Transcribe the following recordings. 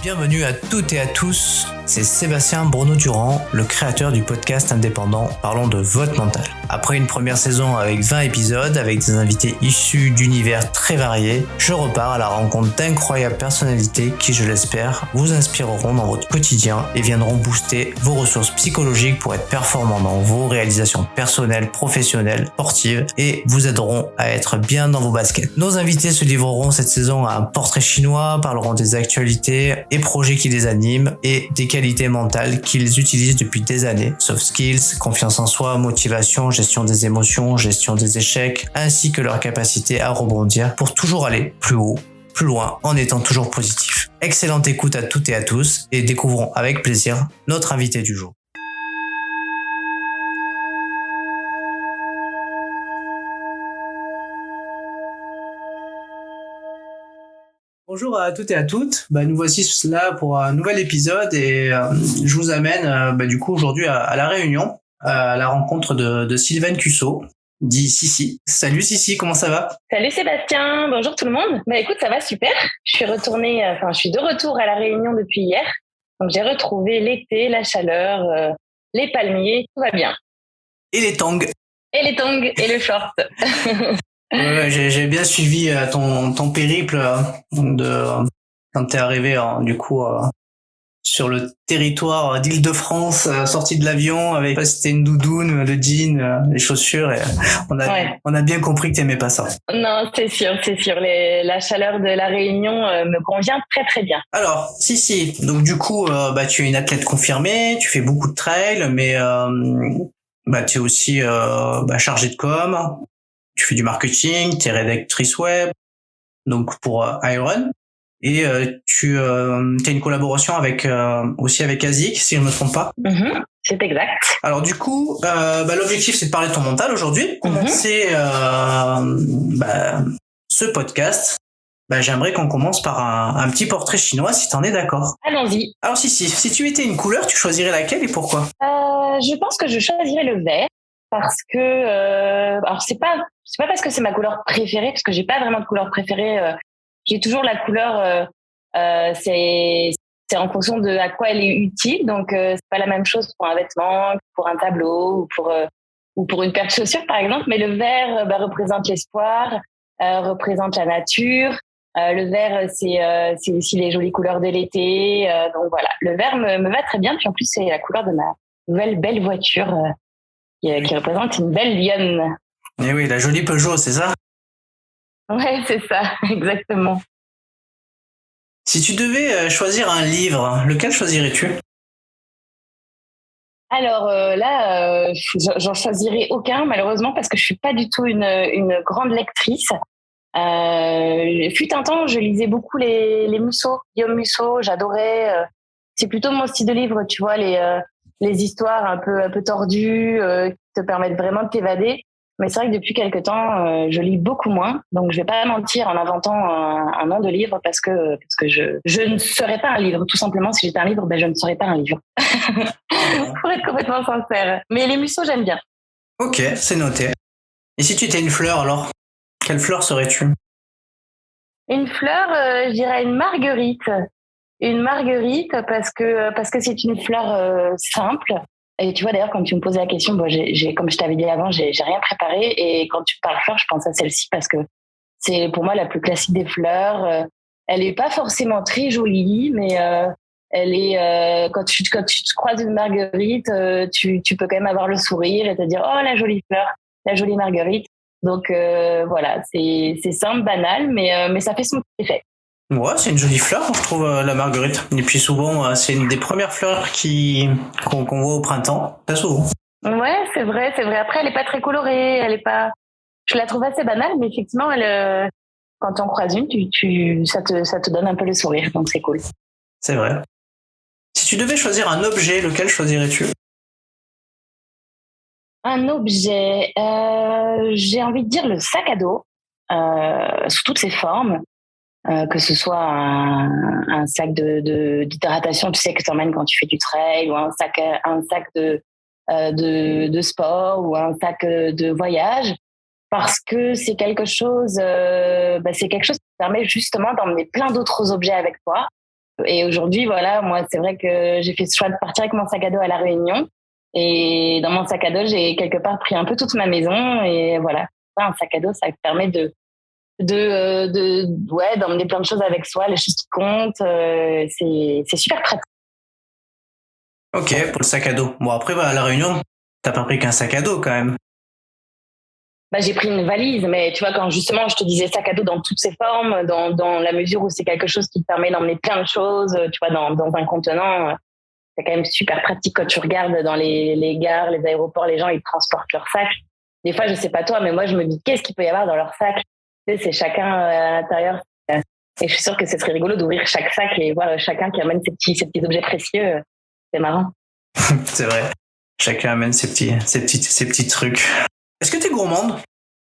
Bienvenue à toutes et à tous, c'est Sébastien Bruno-Durand, le créateur du podcast indépendant Parlons de votre mental. Après une première saison avec 20 épisodes, avec des invités issus d'univers très variés, je repars à la rencontre d'incroyables personnalités qui, je l'espère, vous inspireront dans votre quotidien et viendront booster vos ressources psychologiques pour être performants dans vos réalisations personnelles, professionnelles, sportives et vous aideront à être bien dans vos baskets. Nos invités se livreront cette saison à un portrait chinois, parleront des actualités et projets qui les animent et des qualités mentales qu'ils utilisent depuis des années. Soft skills, confiance en soi, motivation, gestion des émotions, gestion des échecs, ainsi que leur capacité à rebondir pour toujours aller plus haut, plus loin, en étant toujours positif. Excellente écoute à toutes et à tous et découvrons avec plaisir notre invité du jour. Bonjour à toutes et à toutes, nous voici là pour un nouvel épisode et je vous amène du coup aujourd'hui à La Réunion, à la rencontre de Sylvaine Cussot, dit Sissi. Salut Sissi, comment ça va? Salut Sébastien, bonjour tout le monde. Écoute, ça va super. Je suis de retour à La Réunion depuis hier. Donc j'ai retrouvé l'été, la chaleur, les palmiers, tout va bien. Et les tongs. Et les tongs et le short. Ouais, j'ai bien suivi ton périple quand t'es arrivé sur le territoire d'Île-de-France, sorti de l'avion avec c'était une doudoune, le jean, les chaussures et on a bien compris que t'aimais pas ça. Non, c'est sûr. La chaleur de La Réunion me convient très très bien. Alors, si. Donc du coup, tu es une athlète confirmée, tu fais beaucoup de trail, mais tu es aussi chargée de com. Tu fais du marketing, tu es rédactrice web, donc pour iRun. Et tu as une collaboration avec ASIC, si je ne me trompe pas. C'est exact. Alors du coup, l'objectif c'est de parler de ton mental aujourd'hui. Commencer ce podcast. J'aimerais qu'on commence par un petit portrait chinois, si tu en es d'accord. Allons-y. Alors si tu étais une couleur, tu choisirais laquelle et pourquoi? Je pense que je choisirais le vert. Parce que alors c'est pas parce que c'est ma couleur préférée, parce que j'ai pas vraiment de couleur préférée. J'ai toujours la couleur, c'est en fonction de à quoi elle est utile. Donc c'est pas la même chose pour un vêtement, pour un tableau ou pour une paire de chaussures par exemple. Mais le vert représente l'espoir, représente la nature. Le vert c'est aussi les jolies couleurs de l'été. Donc voilà, le vert me va très bien. Puis en plus c'est la couleur de ma nouvelle belle voiture. Qui représente une belle lionne. Eh oui, la jolie Peugeot, c'est ça? Ouais, c'est ça, exactement. Si tu devais choisir un livre, lequel choisirais-tu? Alors j'en choisirais aucun, malheureusement, parce que je suis pas du tout une grande lectrice. Fut un temps, je lisais beaucoup les Musso, Guillaume Musso, j'adorais. C'est plutôt mon style de livre, tu vois, les histoires un peu tordues qui te permettent vraiment de t'évader. Mais c'est vrai que depuis quelque temps, je lis beaucoup moins. Donc, je vais pas mentir en inventant un nom de livre parce que je ne serais pas un livre. Tout simplement, si j'étais un livre, je ne serais pas un livre. Pour être complètement sincère. Mais les Musso, j'aime bien. Ok, c'est noté. Et si tu étais une fleur, alors? Quelle fleur serais-tu? Une fleur, je dirais une marguerite. Une marguerite parce que c'est une fleur simple. Et tu vois, d'ailleurs, quand tu me posais la question, comme je t'avais dit avant, j'ai rien préparé. Et quand tu parles fleur, je pense à celle-ci parce que c'est pour moi la plus classique des fleurs. Elle est pas forcément très jolie, mais elle est quand tu croises une marguerite, tu peux quand même avoir le sourire et te dire oh la jolie fleur, la jolie marguerite. Donc voilà, c'est simple, banal, mais ça fait son effet. Ouais, c'est une jolie fleur, je trouve, la marguerite. Et puis souvent, c'est une des premières fleurs qu'on voit au printemps, très souvent. Ouais, c'est vrai. Après, elle est pas très colorée, je la trouve assez banale, mais effectivement, quand on croise une, ça te donne un peu le sourire, donc c'est cool. C'est vrai. Si tu devais choisir un objet, lequel choisirais-tu? Un objet, j'ai envie de dire le sac à dos, sous toutes ses formes. Que ce soit un sac d'hydratation, tu sais, que tu emmènes quand tu fais du trail, ou un sac de sport, ou un sac de voyage, parce que c'est quelque chose qui te permet justement d'emmener plein d'autres objets avec toi. Et aujourd'hui, voilà, moi, c'est vrai que j'ai fait le choix de partir avec mon sac à dos à La Réunion. Et dans mon sac à dos, j'ai quelque part pris un peu toute ma maison. Et voilà, un sac à dos, ça permet d'emmener plein de choses avec soi, les choses qui comptent. C'est super pratique. Ok, pour le sac à dos. Bon, après, à La Réunion, t'as pas pris qu'un sac à dos quand même. J'ai pris une valise, mais tu vois, quand justement je te disais sac à dos dans toutes ses formes, dans la mesure où c'est quelque chose qui te permet d'emmener plein de choses, tu vois, dans un contenant, c'est quand même super pratique quand tu regardes dans les gares, les aéroports, les gens, ils transportent leur sac. Des fois, je sais pas toi, mais moi, je me dis, qu'est-ce qu'il peut y avoir dans leur sac? Tu sais, c'est chacun à l'intérieur. Et je suis sûre que ce serait rigolo d'ouvrir chaque sac et voir chacun qui amène ses petits objets précieux. C'est marrant. C'est vrai. Chacun amène ses petits trucs. Est-ce que t'es gourmande?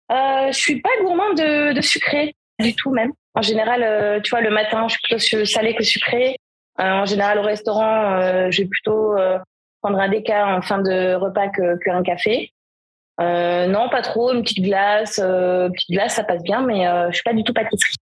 Je suis pas gourmande de sucré du tout même. En général, tu vois, le matin, je suis plutôt salé que sucré. En général, au restaurant, je vais plutôt prendre un déca en fin de repas qu'un café. Non, pas trop. Une petite glace, ça passe bien, mais je suis pas du tout pâtisserie.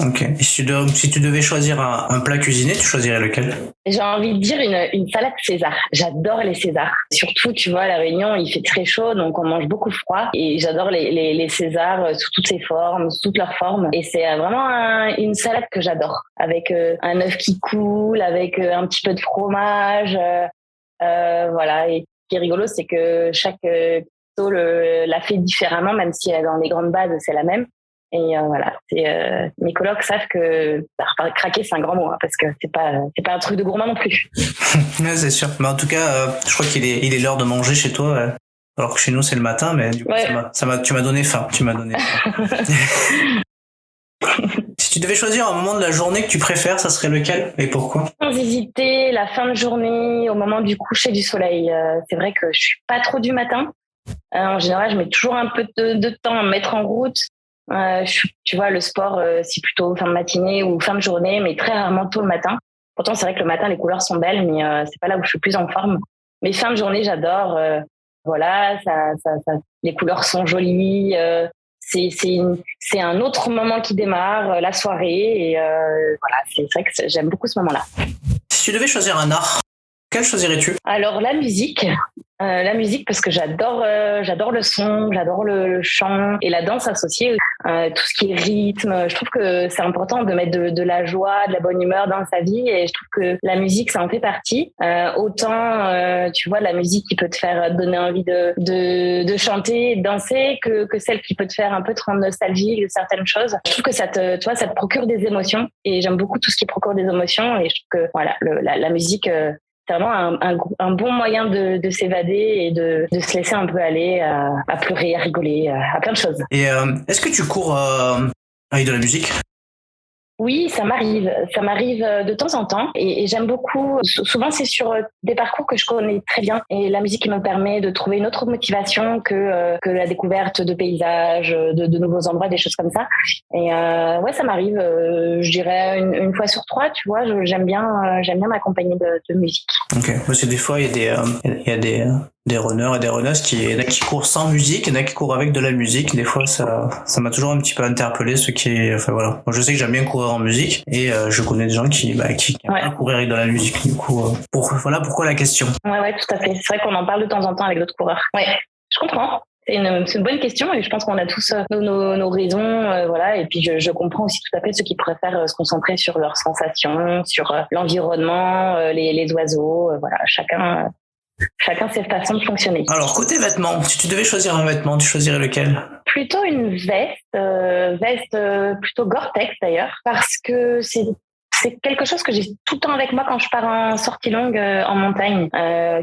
Ok. Et si tu devais choisir un plat cuisiné, tu choisirais lequel? J'ai envie de dire une salade César. J'adore les Césars. Surtout, tu vois, à La Réunion, il fait très chaud, donc on mange beaucoup froid. Et j'adore les Césars sous toutes ses formes, sous toutes leurs formes. Et c'est vraiment une salade que j'adore. Avec un œuf qui coule, avec un petit peu de fromage. Voilà. Et ce qui est rigolo, c'est que chaque cuistot la fait différemment, même si dans les grandes bases, c'est la même. Et voilà, mes colocs savent que craquer, c'est un grand mot, hein, parce que c'est pas un truc de gourmand non plus. Ouais, c'est sûr. Mais en tout cas, je crois qu'il est l'heure de manger chez toi, alors que chez nous c'est le matin. Mais du coup, ouais. tu m'as donné faim. Si tu devais choisir un moment de la journée que tu préfères, ça serait lequel et pourquoi? Sans hésiter, la fin de journée, au moment du coucher du soleil. C'est vrai que je suis pas trop du matin. En général, je mets toujours un peu de temps à me mettre en route. Tu vois, le sport, c'est plutôt fin de matinée ou fin de journée, mais très rarement tôt le matin. Pourtant, c'est vrai que le matin, les couleurs sont belles, mais c'est pas là où je suis plus en forme. Mais fin de journée, j'adore. Voilà, les couleurs sont jolies. C'est un autre moment qui démarre, la soirée. Et voilà, c'est vrai que j'aime beaucoup ce moment-là. Si tu devais choisir un art, quel choisirais-tu? Alors, la musique. Parce que j'adore le son, j'adore le chant et la danse associée, tout ce qui est rythme. Je trouve que c'est important de mettre de la joie, de la bonne humeur dans sa vie, et je trouve que la musique, ça en fait partie. Autant, tu vois, la musique qui peut te faire donner envie de chanter, de danser, que celle qui peut te faire un peu te rendre nostalgique de certaines choses. Je trouve que ça te procure des émotions, et j'aime beaucoup tout ce qui procure des émotions, et je trouve que voilà, la musique, c'est vraiment un bon moyen de s'évader et de se laisser un peu aller à pleurer, à rigoler, à plein de choses. Et est-ce que tu cours avec de la musique? Oui, ça m'arrive de temps en temps, et j'aime beaucoup. Souvent, c'est sur des parcours que je connais très bien, et la musique qui me permet de trouver une autre motivation que la découverte de paysages, de nouveaux endroits, des choses comme ça. Et ouais, ça m'arrive. Je dirais une fois sur 3, tu vois. J'aime bien m'accompagner de musique. Ok. Parce que des fois, il y a des runners et des runneuses il y en a qui courent sans musique, il y en a qui courent avec de la musique. Des fois, ça m'a toujours un petit peu interpellé, enfin voilà. Moi, je sais que j'aime bien courir en musique, et je connais des gens qui aiment pas courir avec de la musique. Du coup, voilà pourquoi la question. Ouais, tout à fait. C'est vrai qu'on en parle de temps en temps avec d'autres coureurs. Ouais, je comprends. C'est une bonne question, et je pense qu'on a tous nos raisons, voilà. Et puis je comprends aussi tout à fait ceux qui préfèrent se concentrer sur leurs sensations, sur l'environnement, les oiseaux, voilà. Chacun ses façons de fonctionner. Alors, côté vêtements, si tu devais choisir un vêtement, tu choisirais lequel? Plutôt une veste plutôt Gore-Tex d'ailleurs, parce que c'est quelque chose que j'ai tout le temps avec moi quand je pars en sortie longue en montagne.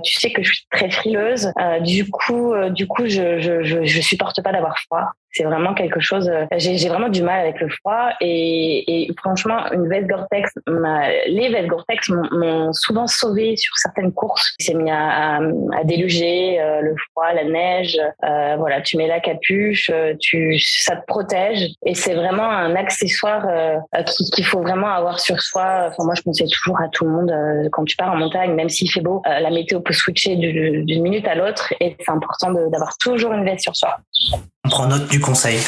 Tu sais que je suis très frileuse. Du coup, je supporte pas d'avoir froid. C'est vraiment quelque chose. J'ai vraiment du mal avec le froid, et franchement, une veste Gore-Tex, les vestes Gore-Tex m'ont souvent sauvée sur certaines courses. Il s'est mis à déluger, le froid, la neige. Voilà, tu mets la capuche, ça te protège, et c'est vraiment un accessoire qu'il faut vraiment avoir sur soi. Enfin, moi, je conseille toujours à tout le monde, quand tu pars en montagne, même s'il fait beau, la météo peut switcher d'une minute à l'autre, et c'est important d'avoir toujours une veste sur soi. On prend note du conseil.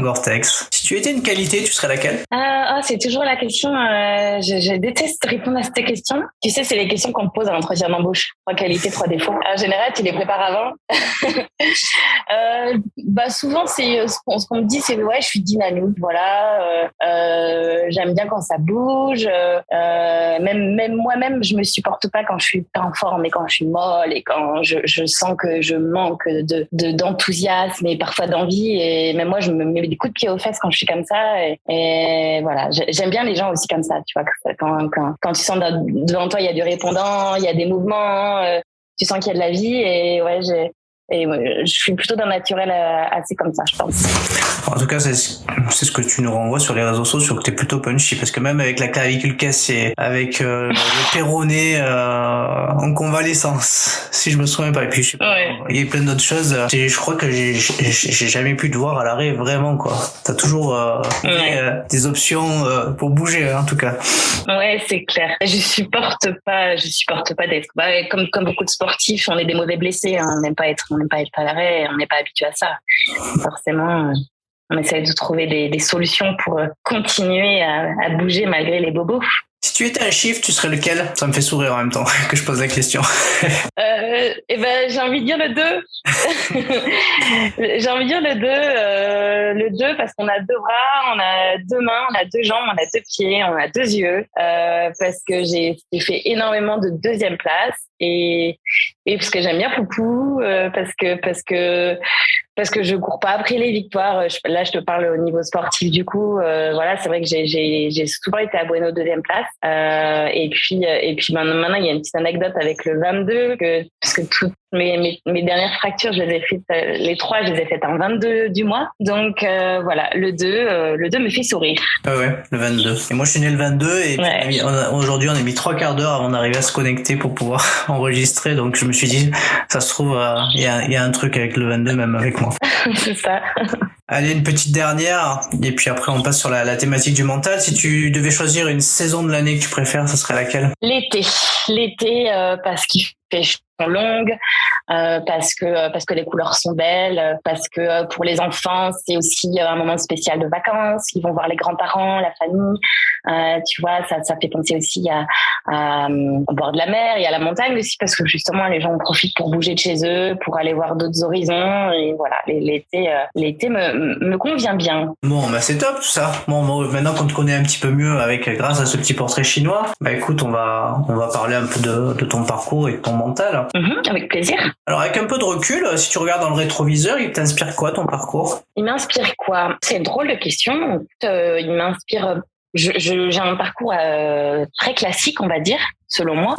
Gore-Tex. Si Si tu étais une qualité, tu serais laquelle? C'est toujours la question. Je déteste répondre à cette question. Tu sais, c'est les questions qu'on me pose à l'entretien d'embauche. 3 qualités, 3 défauts. En général, tu les prépares avant. Souvent, c'est ce qu'on me dit, c'est ouais, je suis dynamique. Voilà, j'aime bien quand ça bouge. Même moi-même, je me supporte pas quand je suis pas en forme et quand je suis molle et quand je sens que je manque d'enthousiasme et parfois d'envie. Et même moi, je me mets des coups de pied aux fesses quand je suis comme ça. Et voilà, j'aime bien les gens aussi comme ça, tu vois, quand tu sens devant toi, il y a du répondant, il y a des mouvements, tu sens qu'il y a de la vie. Et ouais, je suis plutôt d'un naturel assez comme ça, je pense. En tout cas, c'est ce que tu nous renvoies sur les réseaux sociaux, que t'es plutôt punchy, parce que même avec la clavicule cassée, avec le péroné en convalescence, si je me souviens pas, et puis je sais pas, il y a plein d'autres choses. Je crois que j'ai jamais pu te voir à l'arrêt vraiment, quoi. T'as toujours des options pour bouger, en tout cas. Ouais, c'est clair. Je supporte pas d'être. Comme beaucoup de sportifs, on est des mauvais blessés. Hein. On n'aime pas être à l'arrêt. On n'est pas habitué à ça. Forcément, on essaie de trouver des solutions pour continuer à bouger malgré les bobos. Si tu étais un chiffre, tu serais lequel? Ça me fait sourire en même temps que je pose la question. J'ai envie de dire le 2. J'ai envie de dire le 2 parce qu'on a 2 bras, on a 2 mains, on a 2 jambes, on a 2 pieds, on a 2 yeux. Parce que j'ai fait énormément de 2e place et parce que j'aime bien beaucoup, parce que je cours pas après les victoires. Là, je te parle au niveau sportif du coup. Voilà, c'est vrai que j'ai souvent été à Bueno 2e place. Et puis maintenant, il y a une petite anecdote avec le 22 parce que toutes mes dernières fractures, je les ai faites, les 3, je les ai faites en 22 du mois. Donc voilà, le 2 me fait sourire. Ah ouais, le 22. Et moi, je suis né le 22 et aujourd'hui, on a mis 3/4 d'heure avant d'arriver à se connecter pour pouvoir enregistrer. Donc, je me suis dit, ça se trouve, il y a un truc avec le 22, même avec moi. C'est ça. Allez, une petite dernière, et puis après on passe sur la thématique du mental. Si tu devais choisir une saison de l'année que tu préfères, ça serait laquelle? L'été, parce qu'il fait longue, parce que les couleurs sont belles, parce que pour les enfants c'est aussi un moment spécial de vacances. Ils vont voir les grands-parents, la famille. Tu vois, ça fait penser aussi au bord de la mer et à la montagne aussi, parce que justement les gens en profitent pour bouger de chez eux, pour aller voir d'autres horizons. Et voilà, l'été me convient bien. Bon, bah c'est top tout ça. Bon, maintenant qu'on te connaît un petit peu mieux grâce à ce petit portrait chinois, bah écoute, on va parler un peu de ton parcours et de ton mental. Avec plaisir. Alors avec un peu de recul, si tu regardes dans le rétroviseur, il t'inspire quoi ton parcours? Il m'inspire quoi? C'est une drôle de question. Il m'inspire. J'ai un parcours très classique, on va dire, selon moi.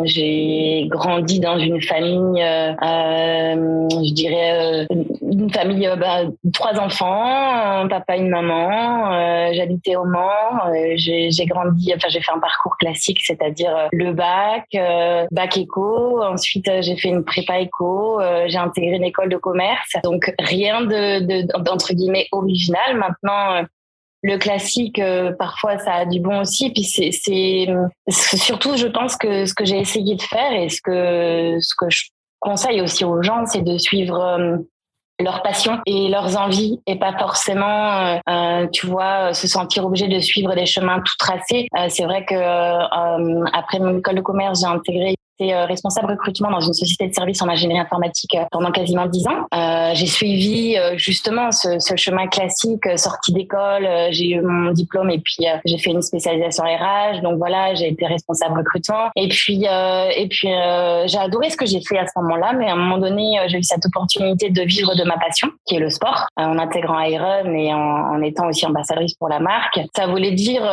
J'ai grandi dans une famille, je dirais, une famille, 3 enfants, un papa, une maman. J'habitais au Mans. J'ai grandi, j'ai fait un parcours classique, c'est-à-dire le bac éco. Ensuite, j'ai fait une prépa éco. J'ai intégré une école de commerce. Donc rien d'entre guillemets original. Maintenant. Le classique, parfois, ça a du bon aussi. Et puis c'est surtout, je pense que ce que j'ai essayé de faire et ce que je conseille aussi aux gens, c'est de suivre leurs passions et leurs envies et pas forcément, tu vois, se sentir obligé de suivre des chemins tout tracés. C'est vrai que après mon école de commerce, j'ai intégré responsable recrutement dans une société de services en ingénierie informatique pendant quasiment 10 ans. J'ai suivi justement ce chemin classique, sortie d'école, j'ai eu mon diplôme et puis j'ai fait une spécialisation RH. Donc voilà, j'ai été responsable recrutement. Et puis j'ai adoré ce que j'ai fait à ce moment-là, mais à un moment donné, j'ai eu cette opportunité de vivre de ma passion, qui est le sport, en intégrant Iron et en étant aussi ambassadrice pour la marque. Ça voulait dire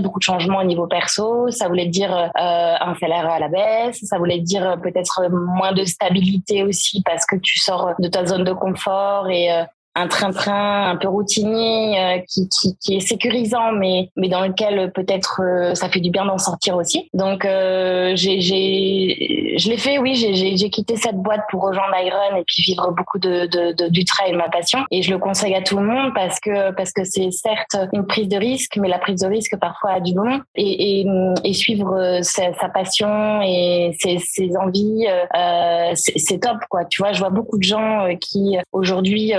beaucoup de changements au niveau perso. Ça voulait dire un salaire à la baisse. Ça voulait dire peut-être moins de stabilité aussi parce que tu sors de ta zone de confort et un train-train un peu routinier qui est sécurisant mais dans lequel peut-être ça fait du bien d'en sortir aussi. Donc je l'ai fait, oui, j'ai quitté cette boîte pour rejoindre Iron et puis vivre beaucoup du trail, ma passion, et je le conseille à tout le monde parce que c'est certes une prise de risque, mais la prise de risque parfois a du bon, et suivre sa passion et ses envies, c'est top, quoi. Tu vois, je vois beaucoup de gens qui aujourd'hui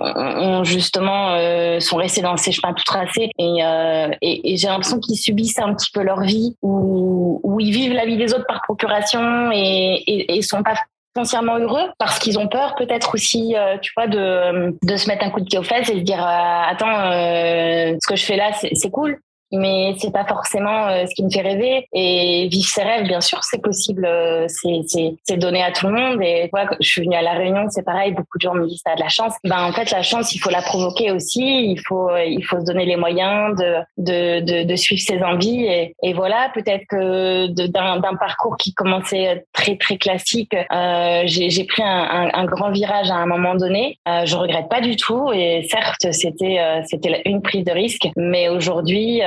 ont justement sont restés dans ces chemins tout tracés et j'ai l'impression qu'ils subissent un petit peu leur vie où ils vivent la vie des autres par procuration et sont pas foncièrement heureux parce qu'ils ont peur peut-être aussi tu vois de se mettre un coup de pied aux fesses et se dire attends ce que je fais là c'est cool mais c'est pas forcément ce qui me fait rêver et vivre ses rêves bien sûr c'est possible c'est donné à tout le monde et voilà je suis venue à La Réunion c'est pareil beaucoup de gens me disent ça a de la chance en fait la chance il faut la provoquer aussi il faut se donner les moyens de suivre ses envies et voilà peut-être que d'un parcours qui commençait très très classique j'ai pris un grand virage à un moment donné je regrette pas du tout et certes c'était une prise de risque mais aujourd'hui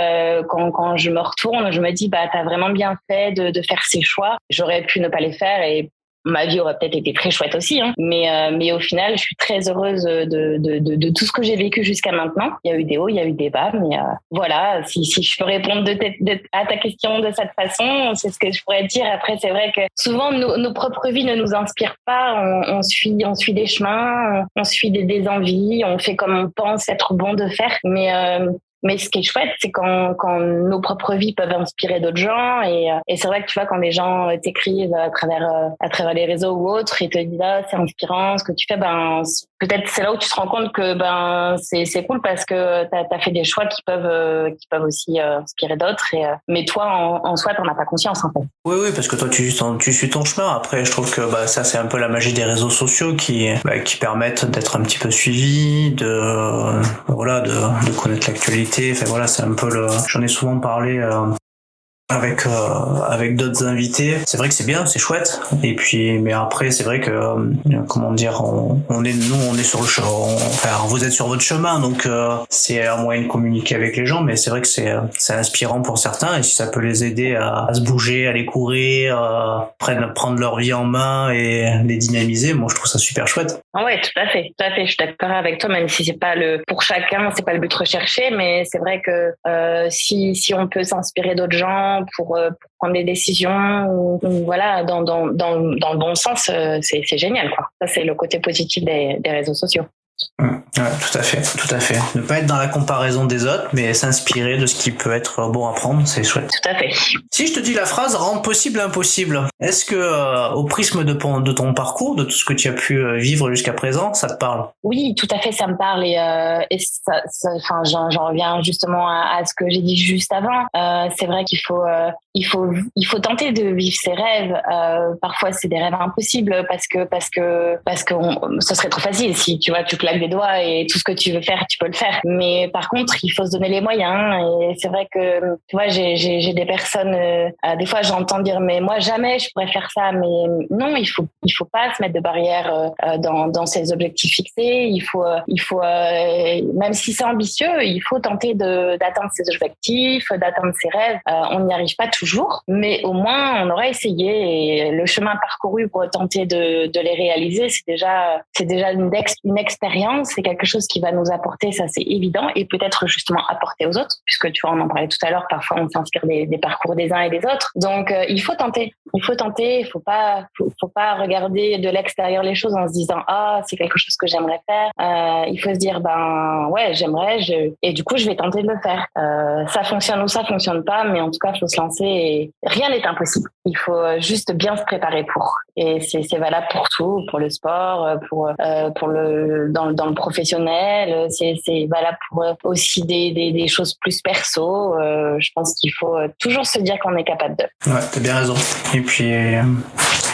quand je me retourne, je me dis t'as vraiment bien fait de faire ces choix. J'aurais pu ne pas les faire et ma vie aurait peut-être été très chouette aussi, hein. Mais au final, je suis très heureuse de tout ce que j'ai vécu jusqu'à maintenant. Il y a eu des hauts, il y a eu des bas, mais voilà. Si je peux répondre à ta question de cette façon, c'est ce que je pourrais dire. Après, c'est vrai que souvent nos propres vies ne nous inspirent pas. On suit des chemins, on suit des envies, on fait comme on pense être bon de faire, mais ce qui est chouette, c'est quand nos propres vies peuvent inspirer d'autres gens et c'est vrai que tu vois quand les gens t'écrivent à travers les réseaux ou autres et te disent c'est inspirant ce que tu fais peut-être c'est là où tu te rends compte que c'est cool parce que t'as fait des choix qui peuvent aussi inspirer d'autres mais toi en soi t'en as pas conscience en fait. Oui parce que toi tu suis ton chemin. Après je trouve que ça c'est un peu la magie des réseaux sociaux qui permettent d'être un petit peu suivi, de connaître l'actualité. Enfin voilà, c'est un peu j'en ai souvent parlé avec d'autres invités. C'est vrai que c'est bien, c'est chouette. Et puis, mais après, c'est vrai que, comment dire, on est sur le chemin. Enfin, vous êtes sur votre chemin, donc c'est un moyen de communiquer avec les gens. Mais c'est vrai que c'est inspirant pour certains. Et si ça peut les aider à se bouger, à aller courir, prendre leur vie en main et les dynamiser, moi je trouve ça super chouette. Ouais, tout à fait. Je suis d'accord avec toi, même si c'est pas pour chacun, c'est pas le but recherché, mais c'est vrai que si on peut s'inspirer d'autres gens pour prendre des décisions ou voilà dans le bon sens c'est génial quoi. Ça c'est le côté positif des réseaux sociaux. Ouais, tout à fait. Ne pas être dans la comparaison des autres, mais s'inspirer de ce qui peut être bon à prendre, c'est chouette. Tout à fait. Si je te dis la phrase rendre possible l'impossible, est-ce que au prisme de ton parcours, de tout ce que tu as pu vivre jusqu'à présent, ça te parle? Oui, tout à fait, ça me parle et ça j'en reviens justement à ce que j'ai dit juste avant. C'est vrai qu'il faut tenter de vivre ses rêves. Parfois, c'est des rêves impossibles parce que ce serait trop facile si tu vois tu claques des doigts et tout ce que tu veux faire, tu peux le faire. Mais par contre, il faut se donner les moyens. Et c'est vrai que tu vois, j'ai des personnes. Des fois, j'entends dire mais moi jamais je pourrais faire ça. Mais non, il faut pas se mettre de barrières dans ses objectifs fixés. Il faut même si c'est ambitieux, il faut tenter d'atteindre ses objectifs, d'atteindre ses rêves. On n'y arrive pas toujours, mais au moins on aura essayé et le chemin parcouru pour tenter de les réaliser, c'est déjà une expérience, c'est quelque chose qui va nous apporter, ça c'est évident, et peut-être justement apporter aux autres, puisque tu vois, on en parlait tout à l'heure, parfois on s'inspire des parcours des uns et des autres. Donc il faut tenter, il faut pas regarder de l'extérieur les choses en se disant c'est quelque chose que j'aimerais faire. Il faut se dire ouais, j'aimerais, et du coup je vais tenter de le faire. Ça fonctionne ou ça fonctionne pas, mais en tout cas il faut se lancer et rien n'est impossible. Il faut juste bien se préparer pour. Et c'est valable pour tout, pour le sport, pour dans le professionnel, c'est valable pour aussi des choses plus perso. Je pense qu'il faut toujours se dire qu'on est capable de. Ouais, t'as bien raison. Et puis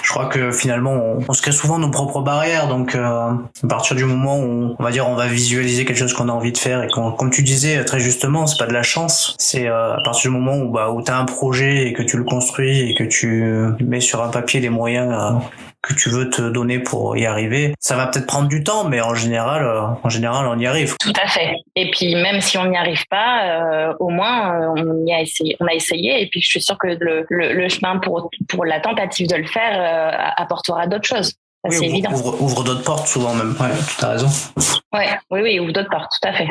je crois que finalement on se crée souvent nos propres barrières, donc à partir du moment où on va visualiser quelque chose qu'on a envie de faire et comme tu disais très justement, c'est pas de la chance, c'est à partir du moment où t'as un projet et que tu le construis et que tu mets sur un papier les moyens que tu veux te donner pour y arriver. Ça va peut-être prendre du temps, mais en général on y arrive. Tout à fait. Et puis même si on n'y arrive pas, au moins on a essayé. Et puis je suis sûre que le chemin pour la tentative de le faire apportera d'autres choses. Ça, oui, c'est évident. Ouvre d'autres portes souvent même. Ouais, tu as raison. Oui, ouvre d'autres portes, tout à fait.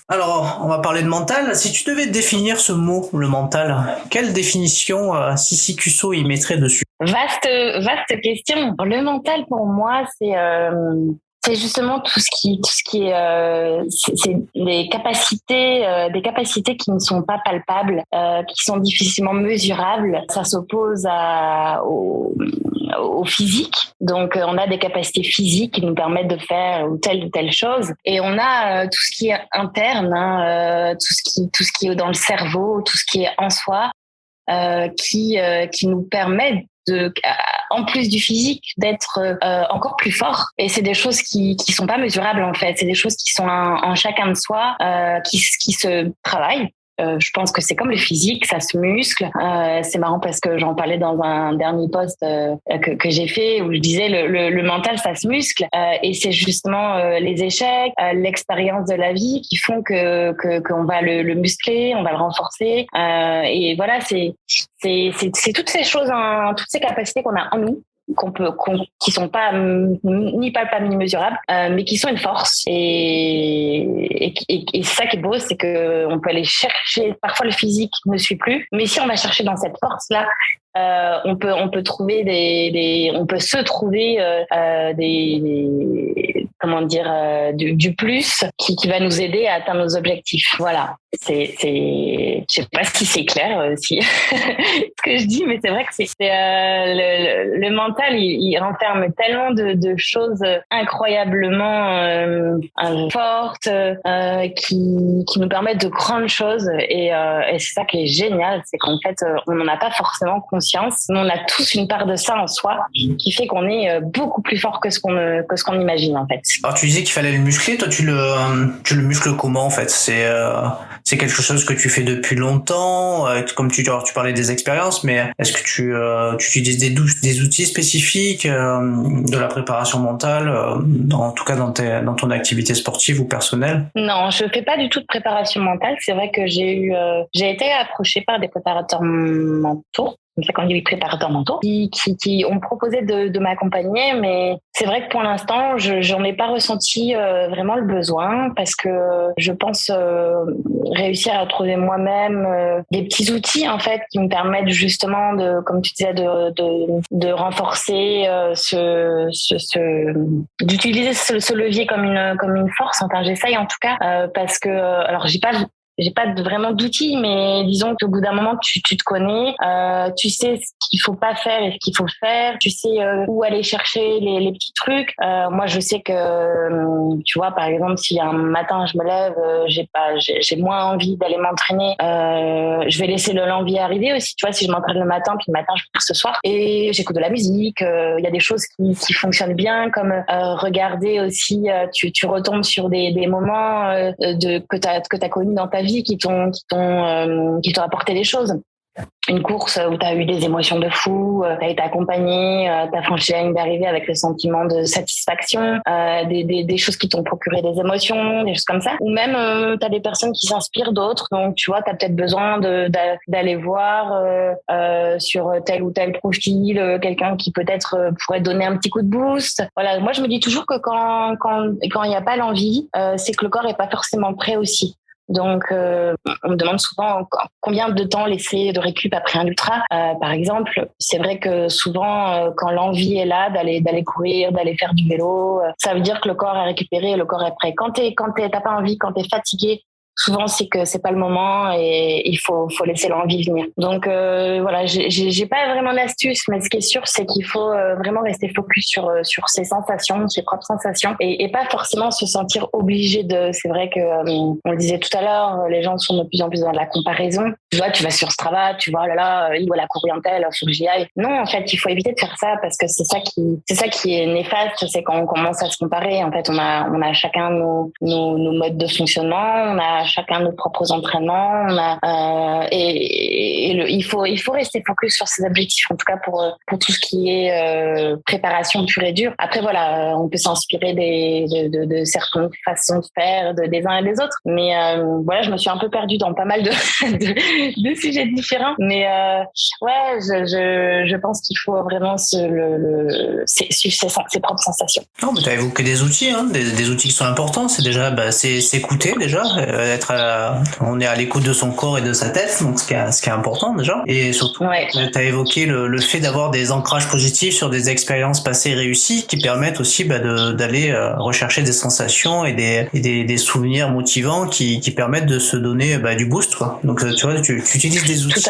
Alors, on va parler de mental. Si tu devais définir ce mot, le mental, quelle définition Sissi Cusso y mettrait dessus? Vaste question. Le mental, pour moi, C'est justement tout ce qui est, c'est des capacités qui ne sont pas palpables, qui sont difficilement mesurables. Ça s'oppose au physique. Donc, on a des capacités physiques qui nous permettent de faire telle ou telle chose. Et on a tout ce qui est interne, tout ce qui est dans le cerveau, tout ce qui est en soi, qui nous permet en plus du physique, d'être encore plus fort. Et c'est des choses qui sont pas mesurables en fait. C'est des choses qui sont en chacun de soi, qui se travaillent. Je pense que c'est comme le physique, ça se muscle. C'est marrant parce que j'en parlais dans un dernier post que j'ai fait où je disais le mental, ça se muscle. Et c'est justement les échecs, l'expérience de la vie qui font qu'on va le muscler, on va le renforcer. Et voilà, c'est toutes ces choses, toutes ces capacités qu'on a en nous, qui sont pas ni palpables ni mesurables, mais qui sont une force. Et c'est ça qui est beau, c'est que on peut aller chercher. Parfois le physique ne suit plus, mais si on va chercher dans cette force là, on peut trouver on peut se trouver comment dire, du plus qui va nous aider à atteindre nos objectifs. Voilà. Je sais pas si c'est clair si ce que je dis, mais c'est vrai que c'est le mental, il renferme tellement de choses incroyablement fortes qui nous permettent de grandes choses et c'est ça qui est génial, c'est qu'en fait on n'en a pas forcément conscience, mais on a tous une part de ça en soi qui fait qu'on est beaucoup plus fort que ce qu'on imagine en fait. Alors tu disais qu'il fallait le muscler, toi tu le muscles comment en fait? C'est quelque chose que tu fais depuis longtemps, comme tu parlais des expériences, mais est-ce que tu utilises des outils spécifiques, de la préparation mentale, en tout cas dans ton activité sportive ou personnelle? Non, je fais pas du tout de préparation mentale. C'est vrai que j'ai été approchée par des préparateurs mentaux. C'est qu'on dit préparateurs mentaux qui ont proposé de m'accompagner, mais c'est vrai que pour l'instant j'en ai pas ressenti vraiment le besoin parce que je pense réussir à trouver moi-même des petits outils en fait qui me permettent justement comme tu disais de renforcer d'utiliser ce levier comme une force. Enfin j'essaye en tout cas parce que alors j'ai pas vraiment d'outils, mais disons qu'au bout d'un moment, tu te connais, tu sais ce qu'il faut pas faire et ce qu'il faut faire, tu sais où aller chercher les petits trucs. Moi, je sais que, tu vois, par exemple, si un matin je me lève, j'ai moins envie d'aller m'entraîner, je vais laisser l'envie arriver aussi. Tu vois, si je m'entraîne le matin, puis le matin je pars ce soir et j'écoute de la musique, il y a des choses qui fonctionnent bien, comme regarder aussi. Tu retombes sur des moments que t'as connus dans ta vie qui t'ont apporté des choses. Une course où tu as eu des émotions de fou, tu as été accompagné, tu as franchi la ligne d'arrivée avec le sentiment de satisfaction, des choses qui t'ont procuré des émotions, des choses comme ça. Ou même, tu as des personnes qui s'inspirent d'autres. Donc, tu vois, tu as peut-être besoin d'aller voir sur tel ou tel profil, quelqu'un qui peut-être pourrait te donner un petit coup de boost. Voilà, moi, je me dis toujours que quand il n'y a pas l'envie, c'est que le corps n'est pas forcément prêt aussi. Donc, on me demande souvent combien de temps laisser de récup après un ultra. Par exemple, c'est vrai que souvent, quand l'envie est là d'aller courir, d'aller faire du vélo, ça veut dire que le corps est récupéré, le corps est prêt. Quand t'as pas envie, quand t'es fatigué, souvent c'est que c'est pas le moment et il faut laisser l'envie venir. Donc voilà, j'ai pas vraiment d'astuce, mais ce qui est sûr c'est qu'il faut vraiment rester focus sur ses sensations, ses propres sensations et pas forcément se sentir obligé de. C'est vrai que on le disait tout à l'heure, les gens sont de plus en plus dans la comparaison. Tu vois, tu vas sur Strava, tu vois, oh là là, il voit la courrier tel, faut que j'y aille. Non, en fait, il faut éviter de faire ça parce que c'est ça qui est néfaste, c'est quand on commence à se comparer. En fait, on a chacun nos modes de fonctionnement, on a chacun nos propres entraînements, il faut rester focus sur ses objectifs, en tout cas pour tout ce qui est préparation pure et dure. Après voilà, on peut s'inspirer de certaines façons de faire des uns et des autres, mais voilà, je me suis un peu perdue dans pas mal deux sujets différents. Mais ouais, je pense qu'il faut vraiment suivre ses propres sensations. Non, mais tu as évoqué des outils, hein, des outils qui sont importants. C'est déjà c'est s'écouter déjà, on est à l'écoute de son corps et de sa tête, donc ce qui est important déjà. Et surtout, tu as évoqué le fait d'avoir des ancrages positifs sur des expériences passées réussies qui permettent aussi d'aller rechercher des sensations et des souvenirs motivants qui permettent de se donner du boost, quoi. Donc tu vois, tu utilises des outils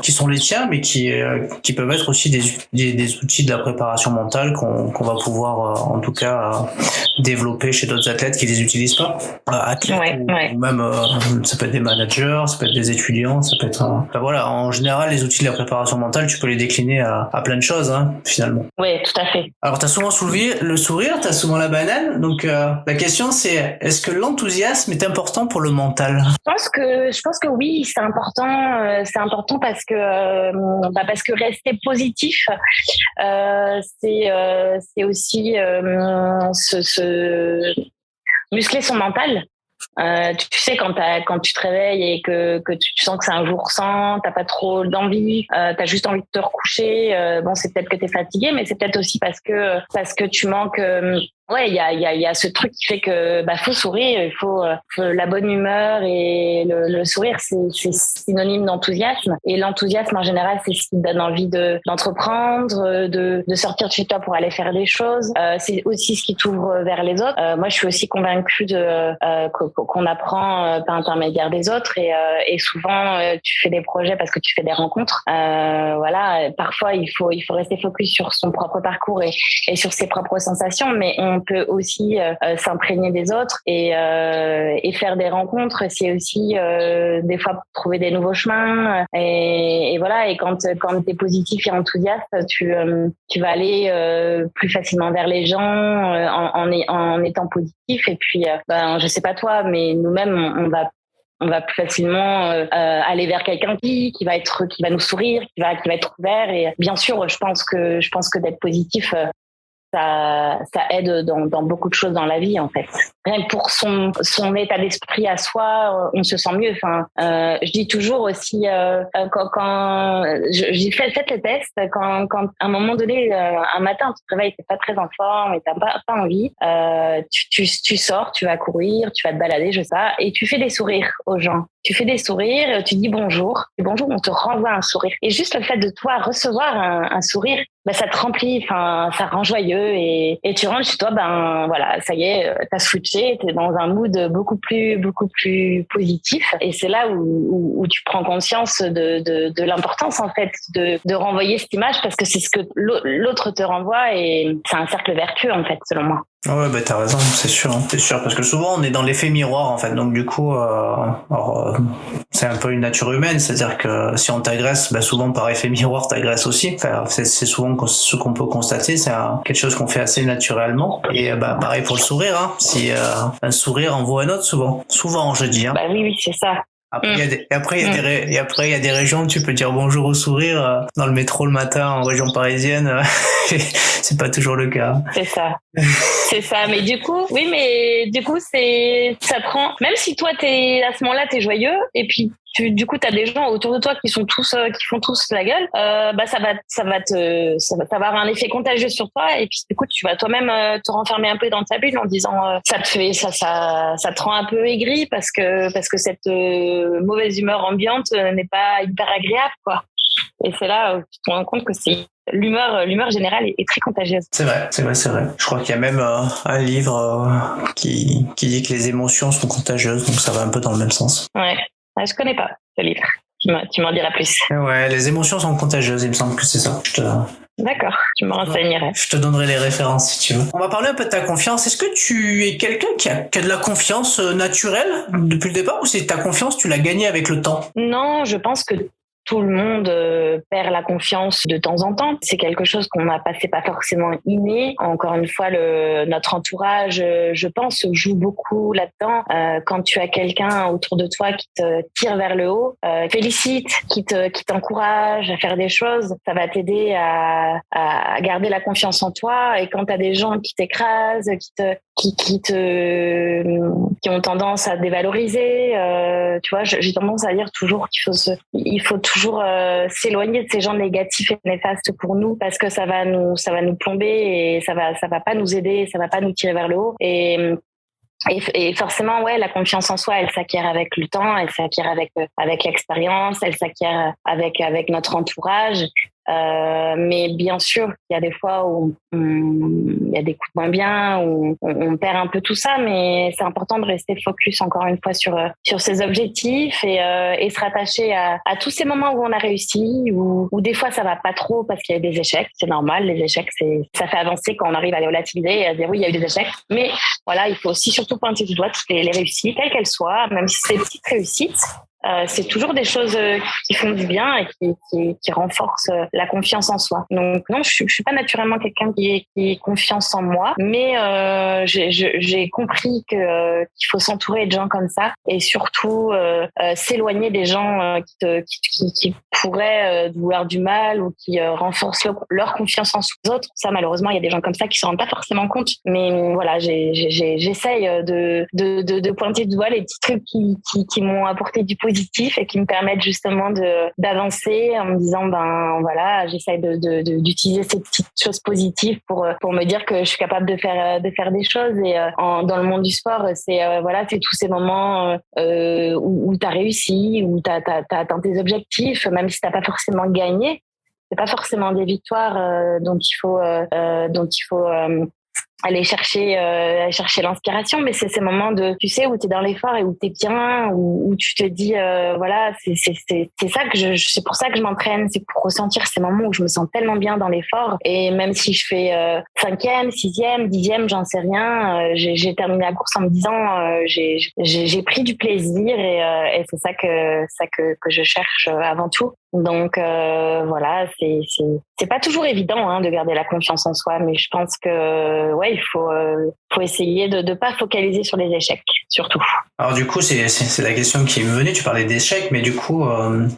qui sont les tiens, mais qui peuvent être aussi des outils de la préparation mentale qu'on va pouvoir en tout cas développer chez d'autres athlètes qui les utilisent pas, athlètes ou même ça peut être des managers, ça peut être des étudiants, ça peut être voilà, en général les outils de la préparation mentale tu peux les décliner à plein de choses, hein, finalement. Oui, tout à fait. Alors t'as souvent soulevé le sourire, t'as souvent la banane, donc la question c'est, est-ce que l'enthousiasme est important pour le mental? Je pense que oui, c'est important parce que rester positif c'est aussi se muscler son mental. Tu sais, quand tu te réveilles et que tu sens que c'est un jour sans, t'as pas trop d'envie, t'as juste envie de te recoucher. Bon, c'est peut-être que t'es fatigué, mais c'est peut-être aussi parce que tu manques. Ouais, il y a ce truc qui fait que faut sourire, il faut la bonne humeur et le sourire, c'est synonyme d'enthousiasme. Et l'enthousiasme en général, c'est ce qui te donne envie d'entreprendre, de sortir de chez toi pour aller faire des choses. C'est aussi ce qui t'ouvre vers les autres. Moi, je suis aussi convaincue qu'on apprend par intermédiaire des autres et souvent tu fais des projets parce que tu fais des rencontres. Voilà, parfois il faut rester focus sur son propre parcours et sur ses propres sensations, mais on peut aussi s'imprégner des autres et faire des rencontres. C'est aussi des fois trouver des nouveaux chemins et voilà. Et quand t'es positif et enthousiaste, tu vas aller plus facilement vers les gens en étant positif. Et puis je sais pas toi, mais nous-mêmes on va plus facilement aller vers quelqu'un qui va nous sourire, qui va être ouvert. Et bien sûr, je pense que d'être positif, ça aide dans beaucoup de choses dans la vie, en fait. Rien que pour son état d'esprit à soi, on se sent mieux. Enfin, je dis toujours aussi quand j'ai fait le test, quand à un moment donné, un matin, tu te réveilles, t'es pas très en forme et t'as pas envie, tu sors, tu vas courir, tu vas te balader, je sais pas, et tu fais des sourires aux gens. Tu fais des sourires, tu dis bonjour, et bonjour, on te renvoie un sourire. Et juste le fait de toi recevoir un sourire, ça te remplit, enfin, ça rend joyeux et tu rentres chez toi, voilà, ça y est, t'as switché, t'es dans un mood beaucoup plus positif. Et c'est là où tu prends conscience de l'importance, en fait, de renvoyer cette image parce que c'est ce que l'autre te renvoie et c'est un cercle vertueux, en fait, selon moi. Ouais, t'as raison, c'est sûr, parce que souvent on est dans l'effet miroir, en fait, donc du coup, c'est un peu une nature humaine, c'est-à-dire que si on t'agresse, souvent par effet miroir t'agresses aussi. Enfin, c'est souvent ce qu'on peut constater, c'est quelque chose qu'on fait assez naturellement. Et pareil pour le sourire, hein. Si un sourire envoie un autre, souvent je dis. Hein. Oui, c'est ça. Après, il y a des régions où tu peux dire bonjour au sourire dans le métro le matin en région parisienne. C'est pas toujours le cas. C'est ça. C'est ça. Mais du coup, ça prend, même si toi, à ce moment-là, t'es joyeux, et puis, du coup, t'as des gens autour de toi qui font tous la gueule, ça va avoir un effet contagieux sur toi, et puis, du coup, tu vas toi-même te renfermer un peu dans ta bulle en disant, ça te rend un peu aigri parce que cette mauvaise humeur ambiante n'est pas hyper agréable, quoi. Et c'est là où tu te rends compte que l'humeur générale est très contagieuse. C'est vrai. Je crois qu'il y a même un livre qui dit que les émotions sont contagieuses, donc ça va un peu dans le même sens. Ouais, je connais pas ce livre. Tu m'en diras plus. Ouais, les émotions sont contagieuses, il me semble que c'est ça. D'accord, je me renseignerai. Je te donnerai les références si tu veux. On va parler un peu de ta confiance. Est-ce que tu es quelqu'un qui a de la confiance naturelle depuis le départ, ou c'est ta confiance, tu l'as gagnée avec le temps? Non, je pense que tout le monde perd la confiance de temps en temps. C'est quelque chose qu'on n'a pas, c'est pas forcément inné. Encore une fois, notre entourage, je pense, joue beaucoup là-dedans. Quand tu as quelqu'un autour de toi qui te tire vers le haut, félicite, qui t'encourage à faire des choses, ça va t'aider à garder la confiance en toi. Et quand tu as des gens qui t'écrasent, qui ont tendance à dévaloriser. Tu vois, j'ai tendance à dire toujours il faut toujours s'éloigner de ces gens négatifs et néfastes pour nous, parce que ça va nous plomber et ça va pas nous aider, ça va pas nous tirer vers le haut. Et forcément, ouais, la confiance en soi, elle s'acquiert avec le temps, elle s'acquiert avec l'expérience, elle s'acquiert avec notre entourage. Mais bien sûr, il y a des fois où il y a des coups de moins bien, où on perd un peu tout ça, mais c'est important de rester focus encore une fois sur ses objectifs et se rattacher à tous ces moments où on a réussi, où des fois ça va pas trop parce qu'il y a eu des échecs. C'est normal, les échecs, ça fait avancer quand on arrive à les relativiser et à dire oui, il y a eu des échecs. Mais voilà, il faut aussi surtout pointer du doigt toutes les réussites, quelles qu'elles soient, même si c'est des petites réussites. C'est toujours des choses qui font du bien et qui renforcent la confiance en soi. Donc non, je suis pas naturellement quelqu'un qui est confiance en moi, mais j'ai compris qu'il faut s'entourer de gens comme ça et surtout s'éloigner des gens qui pourraient vouloir du mal ou qui renforcent leur confiance en soi. Les autres, ça malheureusement, il y a des gens comme ça qui s'en rendent pas forcément compte. Mais voilà, j'essaye de pointer du doigt les petits trucs qui m'ont apporté du positif et qui me permettent justement d'avancer en me disant ben voilà, j'essaye d'utiliser ces petites choses positives pour me dire que je suis capable de faire des choses. Et dans le monde du sport, c'est tous ces moments où tu as réussi, où tu as atteint tes objectifs, même si tu n'as pas forcément gagné. C'est pas forcément des victoires dont il faut aller chercher l'inspiration, mais c'est ces moments tu sais, où tu es dans l'effort et où tu es bien, où tu te dis voilà, c'est ça c'est pour ça que je m'entraîne, c'est pour ressentir ces moments où je me sens tellement bien dans l'effort. Et même si je fais 5e, 6e, 10e, j'en sais rien, j'ai terminé la course en me disant j'ai pris du plaisir et c'est ça que je cherche avant tout. Donc voilà, c'est pas toujours évident de garder la confiance en soi, mais je pense que ouais, il faut essayer de pas focaliser sur les échecs surtout. Alors du coup, c'est la question qui me venait. Tu parlais d'échecs, mais du coup,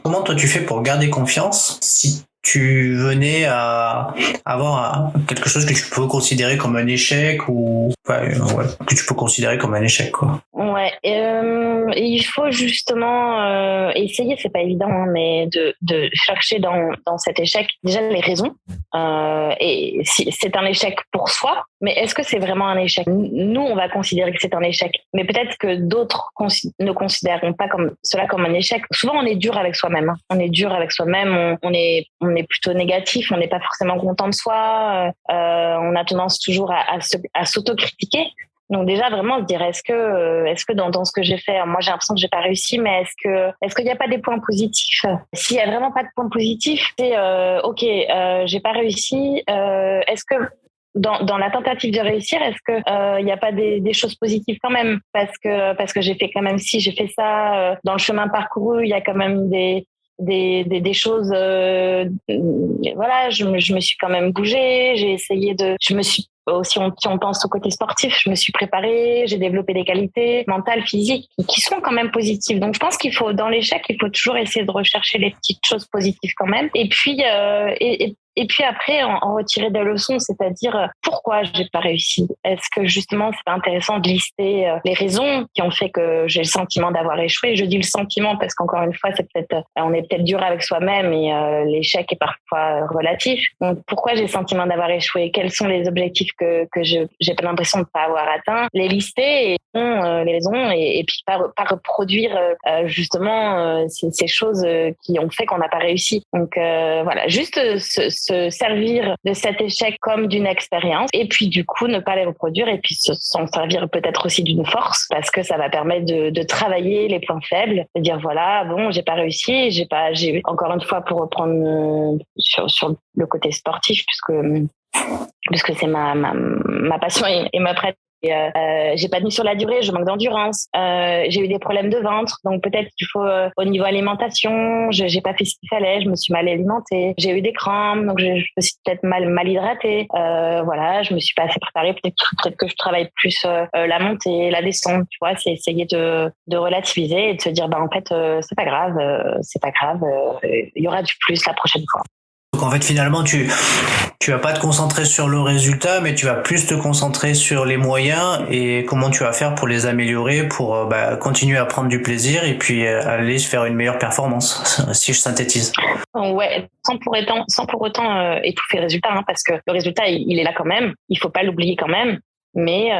comment toi tu fais pour garder confiance si tu venais à avoir quelque chose que tu peux considérer comme un échec ou que tu peux considérer comme un échec, quoi. Ouais, il faut justement essayer, c'est pas évident, mais de chercher dans cet échec déjà les raisons. Et si c'est un échec pour soi, mais est-ce que c'est vraiment un échec? Nous, on va considérer que c'est un échec, mais peut-être que d'autres ne considéreront pas cela comme un échec. Souvent, on est dur avec soi-même. On est dur avec soi-même. On est plutôt négatif. On n'est pas forcément content de soi. On a tendance toujours à s'autocritiquer. Donc déjà vraiment se dire est-ce que dans ce que j'ai fait, moi j'ai l'impression que j'ai pas réussi, mais est-ce qu'il n'y a pas des points positifs? S'il y a vraiment pas de points positifs, c'est ok, j'ai pas réussi. Est-ce que dans la tentative de réussir, est-ce que il n'y a pas des choses positives quand même, parce que j'ai fait quand même j'ai fait ça dans le chemin parcouru, il y a quand même des choses voilà, je me suis quand même bougée, j'ai essayé je me suis aussi, si on pense au côté sportif, je me suis préparée, j'ai développé des qualités mentales, physiques qui sont quand même positives. Donc je pense dans l'échec, il faut toujours essayer de rechercher les petites choses positives quand même. Et puis et puis après, en retirer des leçons, c'est-à-dire pourquoi j'ai pas réussi. Est-ce que justement, c'est pas intéressant de lister les raisons qui ont fait que j'ai le sentiment d'avoir échoué. Je dis le sentiment parce qu'encore une fois, on est peut-être dur avec soi-même et l'échec est parfois relatif. Donc pourquoi j'ai le sentiment d'avoir échoué? Quels sont les objectifs que j'ai pas l'impression de pas avoir atteint? Les lister et les raisons et puis pas reproduire justement ces choses qui ont fait qu'on n'a pas réussi. Donc voilà, juste se servir de cet échec comme d'une expérience et puis du coup ne pas les reproduire et puis s'en servir peut-être aussi d'une force parce que ça va permettre de travailler les points faibles, de dire voilà, bon, j'ai pas réussi, j'ai encore une fois pour reprendre sur le côté sportif puisque c'est ma passion et ma pratique. J'ai pas tenu sur la durée, je manque d'endurance, j'ai eu des problèmes de ventre, donc peut-être qu'il faut au niveau alimentation, j'ai pas fait ce qu'il fallait, je me suis mal alimentée, j'ai eu des crampes, donc je me suis peut-être mal hydratée, voilà, je me suis pas assez préparée, peut-être que je travaille plus la montée, la descente, tu vois, c'est essayer de relativiser et de se dire en fait c'est pas grave, il y aura du plus la prochaine fois. Donc en fait finalement tu vas pas te concentrer sur le résultat, mais tu vas plus te concentrer sur les moyens et comment tu vas faire pour les améliorer, pour continuer à prendre du plaisir et puis aller faire une meilleure performance, si je synthétise. Ouais, sans pour autant étouffer le résultat, hein, parce que le résultat il est là quand même, il faut pas l'oublier quand même. Mais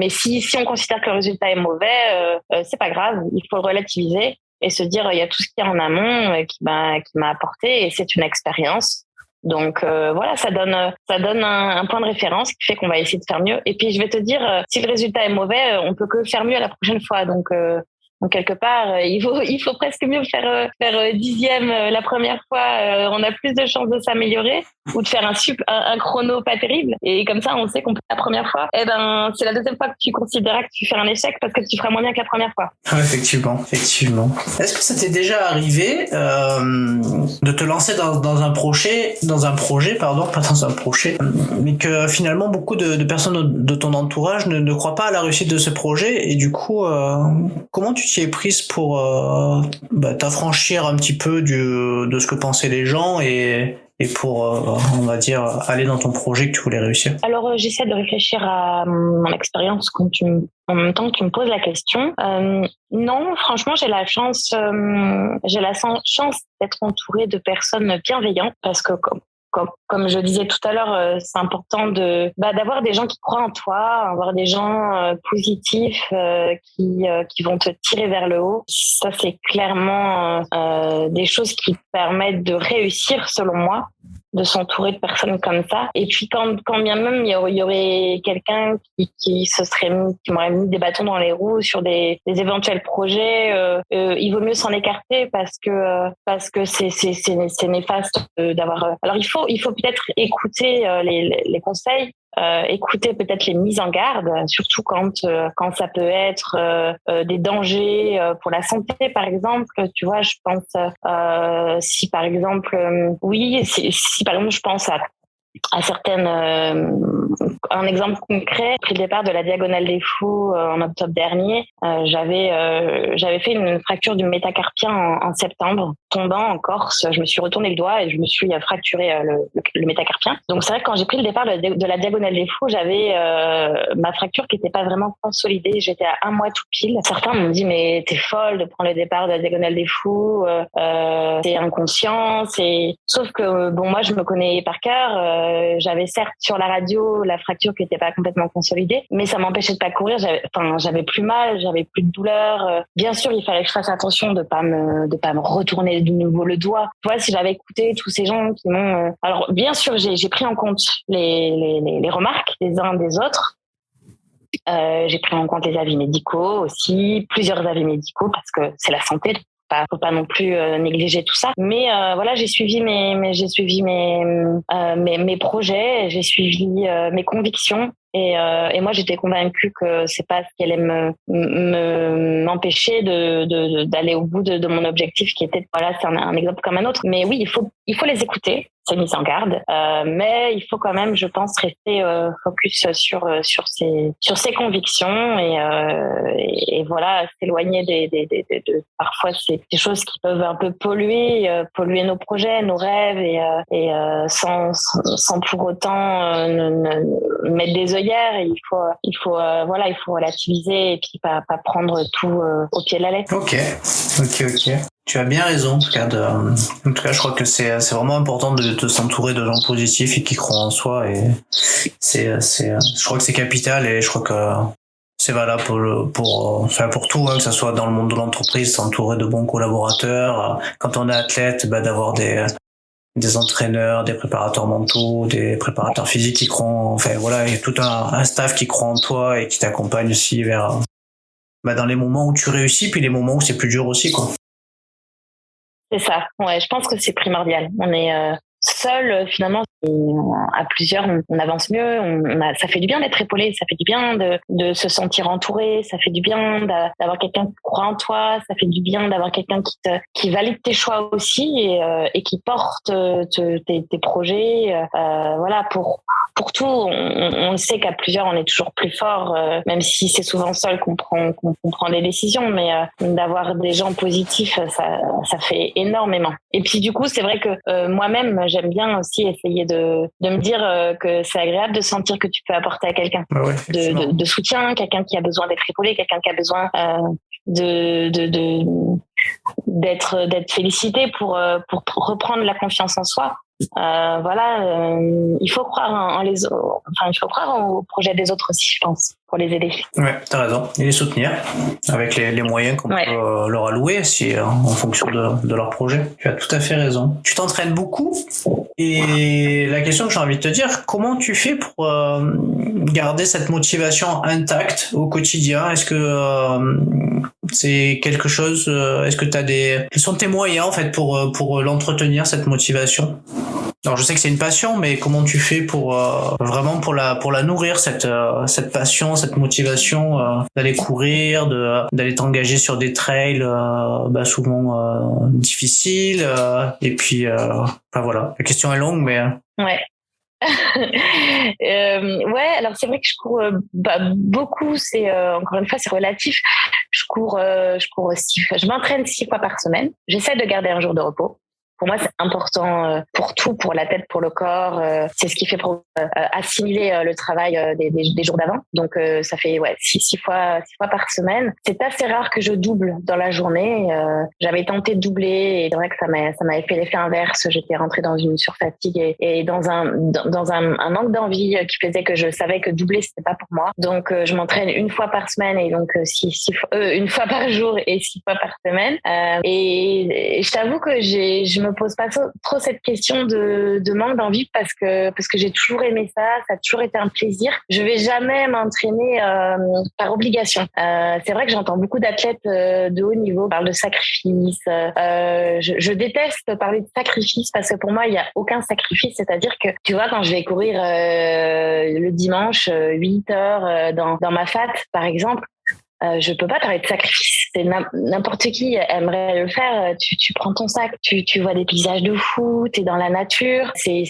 si on considère que le résultat est mauvais, c'est pas grave, il faut le relativiser et se dire il y a tout ce qu'il y a en amont qui m'a apporté et c'est une expérience. Donc voilà, ça donne un point de référence qui fait qu'on va essayer de faire mieux. Et puis je vais te dire, si le résultat est mauvais, on peut que faire mieux la prochaine fois. Donc quelque part, il faut presque mieux faire dixième la première fois. On a plus de chances de s'améliorer ou de faire un chrono pas terrible. Et comme ça, on sait qu'on peut la première fois. Eh ben, c'est la deuxième fois que tu considéreras que tu fais un échec parce que tu feras moins bien que la première fois. Ouais, effectivement. Est-ce que ça t'est déjà arrivé de te lancer dans un projet, mais que finalement beaucoup de personnes de ton entourage ne croient pas à la réussite de ce projet et du coup, comment tu t'y es prise pour t'affranchir un petit peu de ce que pensaient les gens et pour, on va dire, aller dans ton projet que tu voulais réussir? Alors, j'essaie de réfléchir à mon expérience en même temps que tu me poses la question. Non, franchement, j'ai la chance d'être entourée de personnes bienveillantes parce que comme je disais tout à l'heure, c'est important d'avoir des gens qui croient en toi, avoir des gens positifs qui vont te tirer vers le haut. Ça, c'est clairement des choses qui permettent de réussir, selon moi, de s'entourer de personnes comme ça. Et puis quand bien même il y aurait quelqu'un qui m'aurait mis des bâtons dans les roues sur des éventuels projets, il vaut mieux s'en écarter parce que c'est néfaste d'avoir. Alors il faut peut-être écouter les conseils. Écouter peut-être les mises en garde, surtout quand ça peut être des dangers pour la santé, par exemple. Tu vois, je pense si par exemple, si par exemple je pense à certaines. Un exemple concret, après le départ de la Diagonale des Fous en octobre dernier, j'avais fait une fracture du métacarpien en septembre. Tombant en Corse, je me suis retourné le doigt et je me suis fracturé le métacarpien. Donc c'est vrai que quand j'ai pris le départ de la Diagonale des Fous, j'avais ma fracture qui n'était pas vraiment consolidée. J'étais à 1 mois tout pile. Certains m'ont dit mais t'es folle de prendre le départ de la Diagonale des Fous, t'es inconscient. Sauf que bon, moi je me connais par cœur. J'avais certes sur la radio la fracture qui n'était pas complètement consolidée, mais ça m'empêchait de pas courir. J'avais plus mal, j'avais plus de douleur. Bien sûr, il fallait que je fasse attention de pas me retourner de nouveau le doigt. Tu vois, si j'avais écouté tous ces gens qui m'ont, alors bien sûr, j'ai pris en compte les remarques des uns des autres. J'ai pris en compte les avis médicaux aussi, plusieurs avis médicaux parce que c'est la santé. Faut pas non plus négliger tout ça. Mais voilà, j'ai suivi mes projets, j'ai suivi mes convictions. Et moi, j'étais convaincue que c'est pas ce qui allait m'empêcher d'aller au bout de mon objectif, qui était, voilà, c'est un exemple comme un autre. Mais oui, il faut les écouter, c'est mis en garde. Mais il faut quand même, je pense, rester focus sur ses convictions et voilà, s'éloigner de parfois c'est des choses qui peuvent un peu polluer nos projets, nos rêves et sans pour autant mettre des œillères. Il faut relativiser et puis pas prendre tout au pied de la lettre. Ok. Tu as bien raison, en tout cas, je crois que c'est vraiment important de s'entourer de gens positifs et qui croient en soi, et je crois que c'est capital, et je crois que c'est valable pour tout, hein, que ça soit dans le monde de l'entreprise, s'entourer de bons collaborateurs, quand on est athlète, d'avoir des entraîneurs, des préparateurs mentaux, des préparateurs physiques qui croient, il y a tout un staff qui croit en toi et qui t'accompagne aussi vers, dans les moments où tu réussis, puis les moments où c'est plus dur aussi, quoi. C'est ça. Ouais, je pense que c'est primordial. On est seul, finalement, à plusieurs, on avance mieux. Ça fait du bien d'être épaulé, ça fait du bien de se sentir entouré, ça fait du bien d'avoir quelqu'un qui croit en toi, ça fait du bien d'avoir quelqu'un qui valide tes choix aussi et qui porte tes projets. Voilà, pour pour tout, on sait qu'à plusieurs, on est toujours plus fort, même si c'est souvent seul qu'on prend des décisions, mais d'avoir des gens positifs, ça fait énormément. Et puis du coup, c'est vrai que moi-même, j'aime bien aussi essayer de me dire que c'est agréable de sentir que tu peux apporter à quelqu'un de soutien, quelqu'un qui a besoin d'être épaulé, quelqu'un qui a besoin d'être félicité pour reprendre la confiance en soi. Il faut croire en les autres, il faut croire au projet des autres aussi, je pense, pour les aider. Ouais, t'as raison. Et les soutenir avec les moyens qu'on peut leur allouer en fonction de leur projet. Tu as tout à fait raison. Tu t'entraînes beaucoup et la question que j'ai envie de te dire, comment tu fais pour garder cette motivation intacte au quotidien? Est-ce que c'est quelque chose, est-ce que quels sont tes moyens en fait pour l'entretenir, cette motivation? Alors je sais que c'est une passion, mais comment tu fais pour vraiment pour la nourrir, cette passion, cette motivation d'aller courir, d'aller t'engager sur des trails souvent difficiles, et puis voilà, la question est longue, mais ouais. Alors c'est vrai que je cours beaucoup, c'est encore une fois c'est relatif. Je m'entraîne 6 fois par semaine. J'essaie de garder un jour de repos. Pour moi, c'est important pour tout, pour la tête, pour le corps. C'est ce qui fait assimiler le travail des jours d'avant. Donc, ça fait 6 fois par semaine. C'est assez rare que je double dans la journée. J'avais tenté de doubler et c'est vrai que ça m'avait fait l'effet inverse. J'étais rentrée dans une surfatigue et dans un manque d'envie qui faisait que je savais que doubler c'était pas pour moi. Donc, je m'entraîne 1 fois par semaine et donc 1 fois par jour et 6 fois par semaine. Et je t'avoue que je me pose pas trop cette question de manque d'envie parce que j'ai toujours aimé ça a toujours été un plaisir. Je vais jamais m'entraîner par obligation. C'est vrai que j'entends beaucoup d'athlètes de haut niveau parler de sacrifice. Je déteste parler de sacrifice parce que pour moi il y a aucun sacrifice, c'est-à-dire que tu vois quand je vais courir le dimanche 8 heures dans ma fat par exemple, je peux pas parler de sacrifice. C'est n'importe qui aimerait le faire. Tu prends ton sac, tu vois des paysages de fou, t'es dans la nature. C'est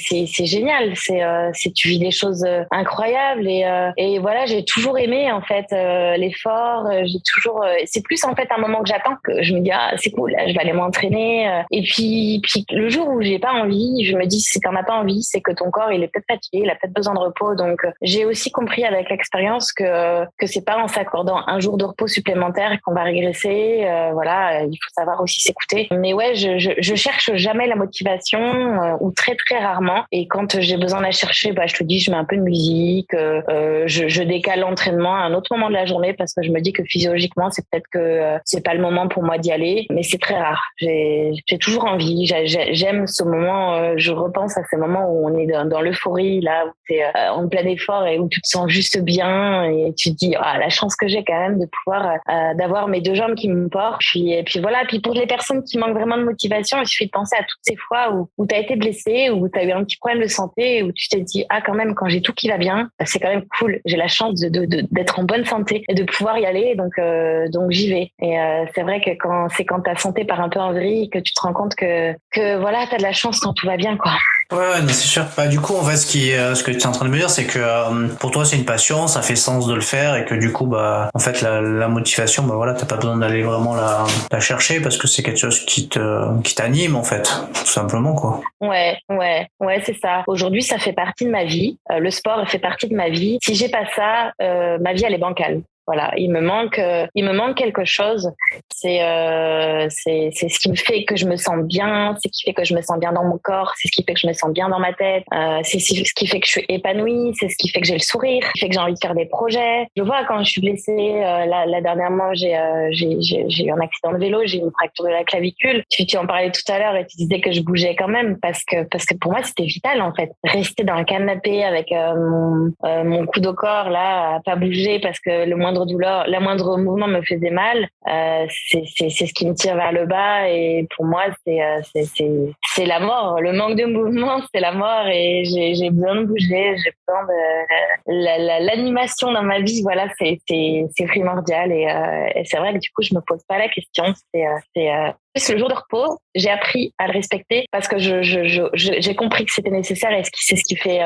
génial. Tu vis des choses incroyables et voilà, j'ai toujours aimé en fait l'effort. J'ai toujours. C'est plus en fait un moment que j'attends que je me dis c'est cool, là, je vais aller m'entraîner. Et puis le jour où j'ai pas envie, je me dis si t'en as pas envie, c'est que ton corps il est peut-être fatigué, il a peut-être besoin de repos. Donc j'ai aussi compris avec l'expérience que c'est pas en s'accordant un jour de repos supplémentaire qu'on va régresser. Il faut savoir aussi s'écouter. Mais ouais, je cherche jamais la motivation ou très très rarement. Et quand j'ai besoin de la chercher, je te dis, je mets un peu de musique. Je décale l'entraînement à un autre moment de la journée parce que je me dis que physiologiquement, c'est peut-être que c'est pas le moment pour moi d'y aller. Mais c'est très rare. J'ai toujours envie. J'aime ce moment. Je repense à ces moments où on est dans l'euphorie, là où t'es en plein effort et où tu te sens juste bien et tu te dis la chance que j'ai quand même de pouvoir d'avoir mes 2 jambes qui me portent. Puis voilà. Puis pour les personnes qui manquent vraiment de motivation, il suffit de penser à toutes ces fois où tu as été blessé, où tu as eu un petit problème de santé, où tu t'es dit quand même quand j'ai tout qui va bien, c'est quand même cool. J'ai la chance d'être en bonne santé et de pouvoir y aller. Donc j'y vais. Et c'est vrai que quand ta santé part un peu en vrille, que tu te rends compte que voilà, t'as de la chance quand tout va bien, quoi. Ouais, non, c'est sûr. Du coup, en fait, ce que tu es en train de me dire, c'est que pour toi, c'est une passion, ça fait sens de le faire, et que du coup, en fait, la motivation, t'as pas besoin d'aller vraiment la chercher parce que c'est quelque chose qui t'anime, en fait, tout simplement, quoi. Ouais, c'est ça. Aujourd'hui, ça fait partie de ma vie. Le sport fait partie de ma vie. Si j'ai pas ça, ma vie elle est bancale. Voilà, il me manque quelque chose. C'est ce qui me fait que je me sens bien, c'est ce qui fait que je me sens bien dans mon corps, c'est ce qui fait que je me sens bien dans ma tête, c'est ce qui fait que je suis épanouie, c'est ce qui fait que j'ai le sourire, ce qui fait que j'ai envie de faire des projets. Je vois quand je suis blessée, là dernièrement j'ai eu un accident de vélo, j'ai eu une fracture de la clavicule. Tu en parlais tout à l'heure et tu disais que je bougeais quand même parce que pour moi c'était vital en fait. Rester dans le canapé avec mon coude au corps là, à pas bouger parce que le moindre moindre douleur, la moindre mouvement me faisait mal. C'est ce qui me tire vers le bas, et pour moi c'est la mort. Le manque de mouvement, c'est la mort, et j'ai besoin de bouger, j'ai besoin de l'animation dans ma vie. Voilà, c'est primordial, et c'est vrai que du coup je me pose pas la question. C'est le jour de repos. J'ai appris à le respecter parce que j'ai compris que c'était nécessaire, et c'est ce qui fait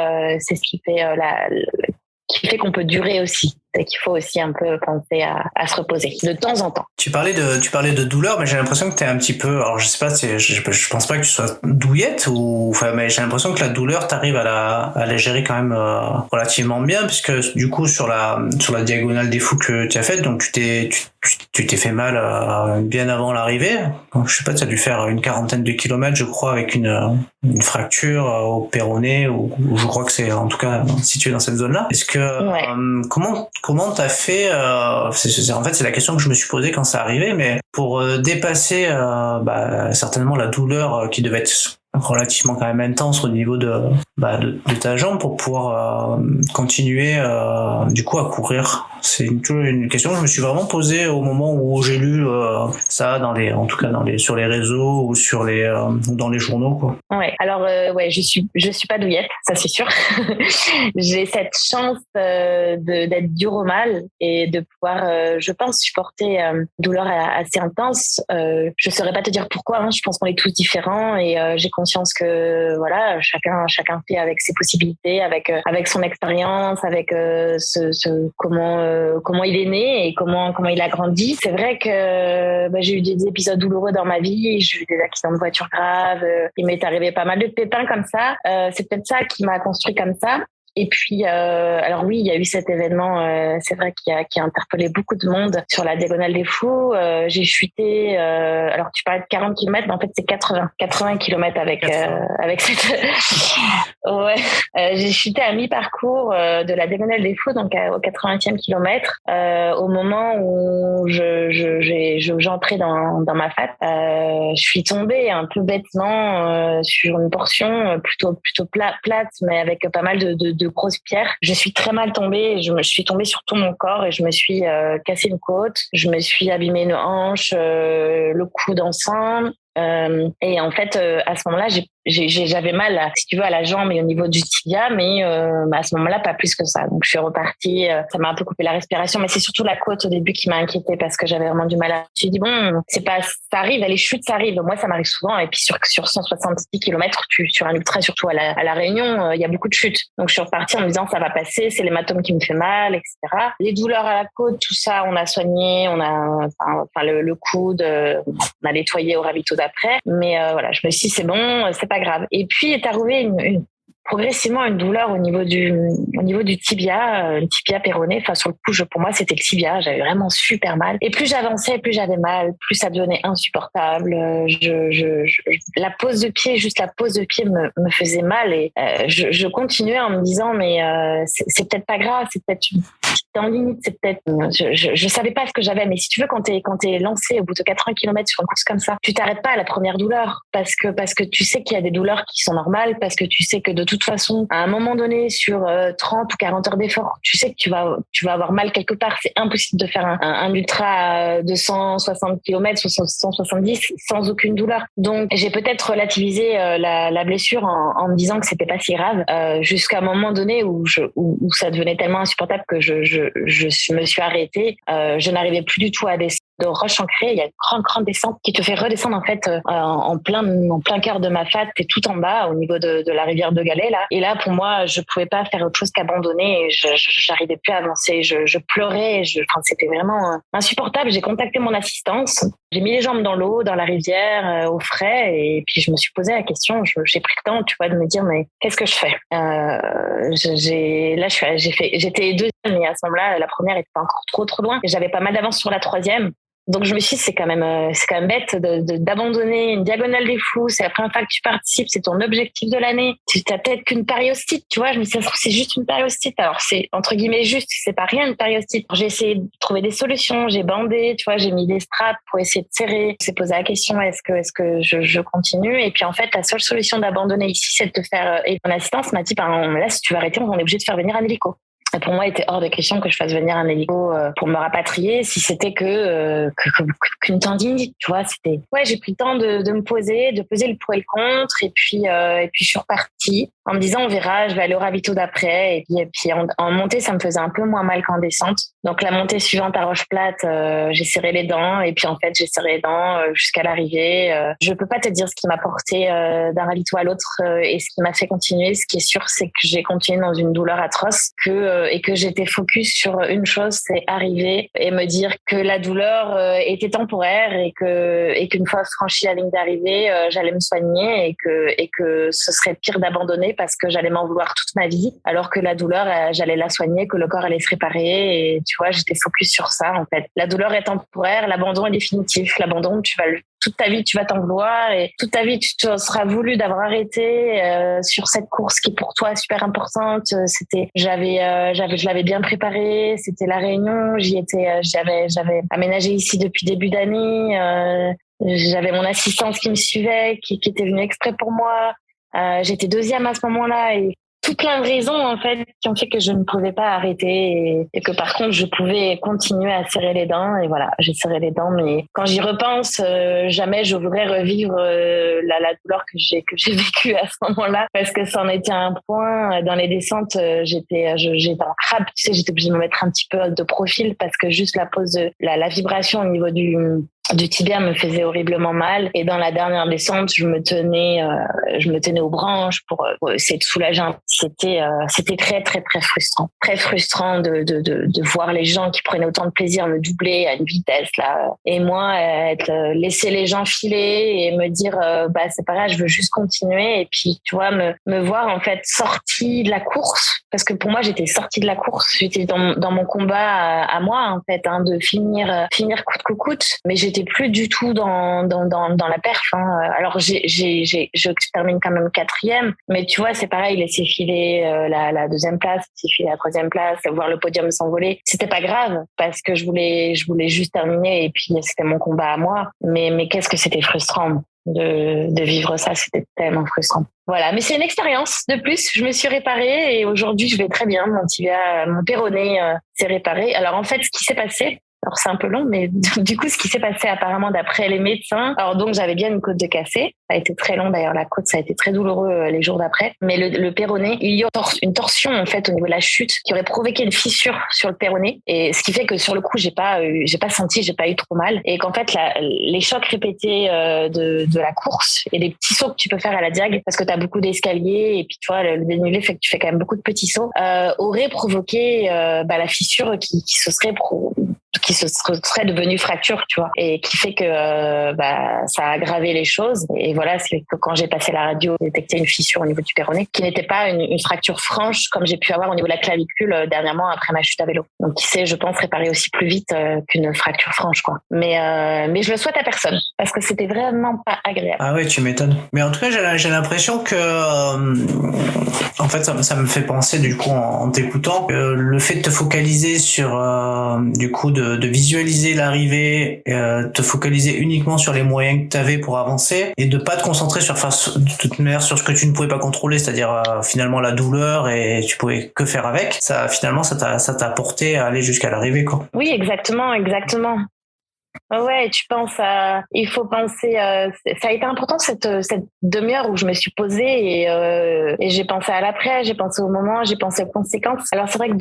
qui fait qu'on peut durer aussi. C'est qu'il faut aussi un peu penser à se reposer de temps en temps. Tu parlais de douleur, mais j'ai l'impression que t'es un petit peu, alors je sais pas, je pense pas que tu sois douillette mais j'ai l'impression que la douleur, t'arrives à la gérer quand même relativement bien, puisque du coup sur la diagonale des fous que tu as faite, donc tu t'es fait mal bien avant l'arrivée. Donc, je sais pas, tu as dû faire une 40aine de kilomètres, je crois, avec une fracture au péroné, ou je crois que c'est en tout cas situé dans cette zone-là. Est-ce que comment t'as fait en fait, c'est la question que je me suis posée quand ça arrivait, mais pour dépasser certainement la douleur qui devait être relativement quand même intense au niveau de ta jambe, pour pouvoir continuer du coup à courir. C'est une question que je me suis vraiment posée au moment où j'ai lu ça sur les réseaux ou dans les journaux, quoi. Ouais. Alors je suis pas douillette, ça c'est sûr. J'ai cette chance d'être dure au mal et de pouvoir, je pense, supporter une douleur assez intense. Je saurais pas te dire pourquoi. Je pense qu'on est tous différents, et j'ai conscience que voilà, chacun fait avec ses possibilités, avec son expérience, avec comment il est né et comment il a grandi. C'est vrai que j'ai eu des épisodes douloureux dans ma vie, j'ai eu des accidents de voiture graves, il m'est arrivé pas mal de pépins comme ça. C'est peut-être ça qui m'a construit comme ça. Et puis, alors oui, il y a eu cet événement, c'est vrai, qui a interpellé beaucoup de monde sur la diagonale des fous. J'ai chuté, alors tu parlais de 40 km, mais en fait c'est 80 km avec cette... Ouais, j'ai chuté à mi-parcours de la diagonale des fous, donc au 80e kilomètre, au moment où j'entrais dans ma fat. Je suis tombée un peu bêtement sur une portion plutôt plate, mais avec pas mal de grosses pierres. Je suis très mal tombée. Je suis tombée sur tout mon corps, et je me suis cassé une côte. Je me suis abîmé une hanche, le coude ensemble. Et en fait, à ce moment-là, j'avais mal, si tu veux, à la jambe et au niveau du tibia, mais à ce moment-là, pas plus que ça. Donc, je suis repartie. Ça m'a un peu coupé la respiration, mais c'est surtout la côte au début qui m'a inquiétée, parce que j'avais vraiment du mal. Je me suis dit, bon, c'est pas, ça arrive, les chutes, ça arrive. Moi, ça m'arrive souvent. Et puis, sur 170 km, sur un ultra, surtout à la Réunion, il y a beaucoup de chutes. Donc, je suis repartie en me disant, ça va passer, c'est l'hématome qui me fait mal, etc. Les douleurs à la côte, tout ça, on a soigné, le coude, on a nettoyé au ravito d'après. Mais voilà, je me suis dit, c'est bon, c'est pas grave. Et puis est arrivée progressivement une douleur au niveau du tibia, le tibia péroné. Enfin, sur le coup, pour moi, c'était le tibia. J'avais vraiment super mal. Et plus j'avançais, plus j'avais mal, plus ça devenait insupportable. La pose de pied, juste la pose de pied me faisait mal, et je continuais en me disant, mais c'est peut-être pas grave, c'est peut-être en limite, c'est peut-être, je savais pas ce que j'avais, mais si tu veux, quand t'es lancé au bout de 80 km sur une course comme ça, tu t'arrêtes pas à la première douleur, parce que tu sais qu'il y a des douleurs qui sont normales, parce que tu sais que de toute façon, à un moment donné, sur 30 ou 40 heures d'effort, tu sais que tu vas avoir mal quelque part. C'est impossible de faire un ultra de 160 km ou 170 sans aucune douleur. Donc, j'ai peut-être relativisé la blessure en me disant que c'était pas si grave, jusqu'à un moment donné où ça devenait tellement insupportable que je me suis arrêtée. Je n'arrivais plus du tout à descendre de roche ancrée. Il y a une grande descente qui te fait redescendre en fait en plein cœur de ma fat. T'es tout en bas au niveau de la rivière de Galets là. Et là, pour moi, je pouvais pas faire autre chose qu'abandonner. J'arrivais plus à avancer. Je pleurais. C'était vraiment insupportable. J'ai contacté mon assistance. J'ai mis les jambes dans l'eau, dans la rivière, au frais, et puis je me suis posé la question. J'ai pris le temps, tu vois, de me dire, mais qu'est-ce que je fais? J'étais deuxième, mais à ce moment-là, la première était pas encore trop loin. J'avais pas mal d'avance sur la troisième. Donc je me suis dit, c'est quand même bête d'abandonner une diagonale des fous. C'est la première fois que tu participes, c'est ton objectif de l'année. Tu t'as peut-être qu'une périostite, tu vois. Je me suis dit, ça se trouve, c'est juste une périostite. Alors c'est entre guillemets juste, c'est pas rien une périostite. J'ai essayé de trouver des solutions, j'ai bandé, tu vois, j'ai mis des straps pour essayer de serrer. Je me suis posé la question, est-ce que je continue? Et puis en fait, la seule solution d'abandonner ici, c'est de te faire. Et mon assistance m'a dit, là, si tu veux arrêter, on est obligé de faire venir un hélico. Et pour moi, il était hors de question que je fasse venir un hélico pour me rapatrier si c'était qu'une tendinite, tu vois. J'ai pris le temps de me poser, de peser le pour et le contre, et puis je suis repartie en me disant on verra, je vais aller au ravito d'après, et puis en montée ça me faisait un peu moins mal qu'en descente. Donc la montée suivante à Roche-Plate, j'ai serré les dents, et puis en fait j'ai serré les dents jusqu'à l'arrivée. Je peux pas te dire ce qui m'a porté d'un ravito à l'autre et ce qui m'a fait continuer. Ce qui est sûr, c'est que j'ai continué dans une douleur atroce, et que j'étais focus sur une chose, c'est arriver et me dire que la douleur était temporaire, et qu'une fois franchi la ligne d'arrivée, j'allais me soigner, et que ce serait pire d'abandonner parce que j'allais m'en vouloir toute ma vie, alors que la douleur, j'allais la soigner, que le corps allait se réparer. Et tu vois, j'étais focus sur ça, en fait. La douleur est temporaire, l'abandon est définitif. L'abandon, toute ta vie, tu vas t'en vouloir, et toute ta vie, tu te seras voulu d'avoir arrêté sur cette course qui, pour toi, est super importante. Je l'avais bien préparée. C'était la Réunion. J'avais aménagé ici depuis début d'année. J'avais mon assistante qui me suivait, qui était venue exprès pour moi. J'étais deuxième à ce moment-là, et tout plein de raisons en fait qui ont fait que je ne pouvais pas arrêter, et que par contre je pouvais continuer à serrer les dents. Et voilà, j'ai serré les dents, mais quand j'y repense, jamais je voudrais revivre la douleur que j'ai vécue à ce moment-là, parce que c'en était un point. Dans les descentes, j'étais en crabe, tu sais, j'étais obligée de me mettre un petit peu de profil, parce que juste la pose la vibration au niveau du tibia me faisait horriblement mal, et dans la dernière descente je me tenais aux branches pour essayer de soulager. C'était très très très frustrant de voir les gens qui prenaient autant de plaisir me doubler à une vitesse là, et moi laisser les gens filer et me dire c'est pas grave, je veux juste continuer. Et puis tu vois, me voir en fait sortie de la course, parce que pour moi j'étais sortie de la course, j'étais dans mon combat à moi en fait, de finir coûte que coûte, mais j'étais plus du tout dans la perf, hein. Alors je termine quand même 4e, mais tu vois, c'est pareil, laisser filer la 2e place, laisser filer la 3e place, voir le podium s'envoler, c'était pas grave, parce que je voulais juste terminer, et puis c'était mon combat à moi. Mais qu'est-ce que c'était frustrant de vivre ça, c'était tellement frustrant. Voilà, mais c'est une expérience de plus. Je me suis réparée, et aujourd'hui je vais très bien. Mon péroné s'est réparé. Alors en fait, ce qui s'est passé, alors c'est un peu long, mais du coup, ce qui s'est passé apparemment d'après les médecins, alors donc j'avais bien une côte de cassé, ça a été très long d'ailleurs, la côte, ça a été très douloureux les jours d'après, mais le péroné, il y a une torsion en fait au niveau de la chute qui aurait provoqué une fissure sur le péroné, et ce qui fait que sur le coup j'ai pas eu trop mal, et qu'en fait les chocs répétés de la course et les petits sauts que tu peux faire à la diag, parce que tu as beaucoup d'escaliers, et puis tu vois le dénivelé fait que tu fais quand même beaucoup de petits sauts, aurait provoqué la fissure qui se serait devenue fracture, tu vois, et qui fait que ça a aggravé les choses. Et voilà, c'est que quand j'ai passé la radio, j'ai détecté une fissure au niveau du péroné, qui n'était pas une fracture franche comme j'ai pu avoir au niveau de la clavicule dernièrement après ma chute à vélo. Donc qui sait, je pense, réparer aussi plus vite qu'une fracture franche, quoi. Mais je le souhaite à personne, parce que c'était vraiment pas agréable. Ah ouais, tu m'étonnes. Mais en tout cas, j'ai l'impression que en fait ça me fait penser du coup en t'écoutant que le fait de te focaliser sur du coup de visualiser l'arrivée, te focaliser uniquement sur les moyens que tu avais pour avancer, et de pas te concentrer de toute manière sur ce que tu ne pouvais pas contrôler, c'est-à-dire finalement la douleur, et tu pouvais que faire avec. Ça finalement ça t'a porté à aller jusqu'à l'arrivée, quoi. Oui, exactement. Ouais, il faut penser, ça a été important cette demi-heure où je me suis posée, et j'ai pensé à l'après, j'ai pensé au moment, j'ai pensé aux conséquences. Alors c'est vrai que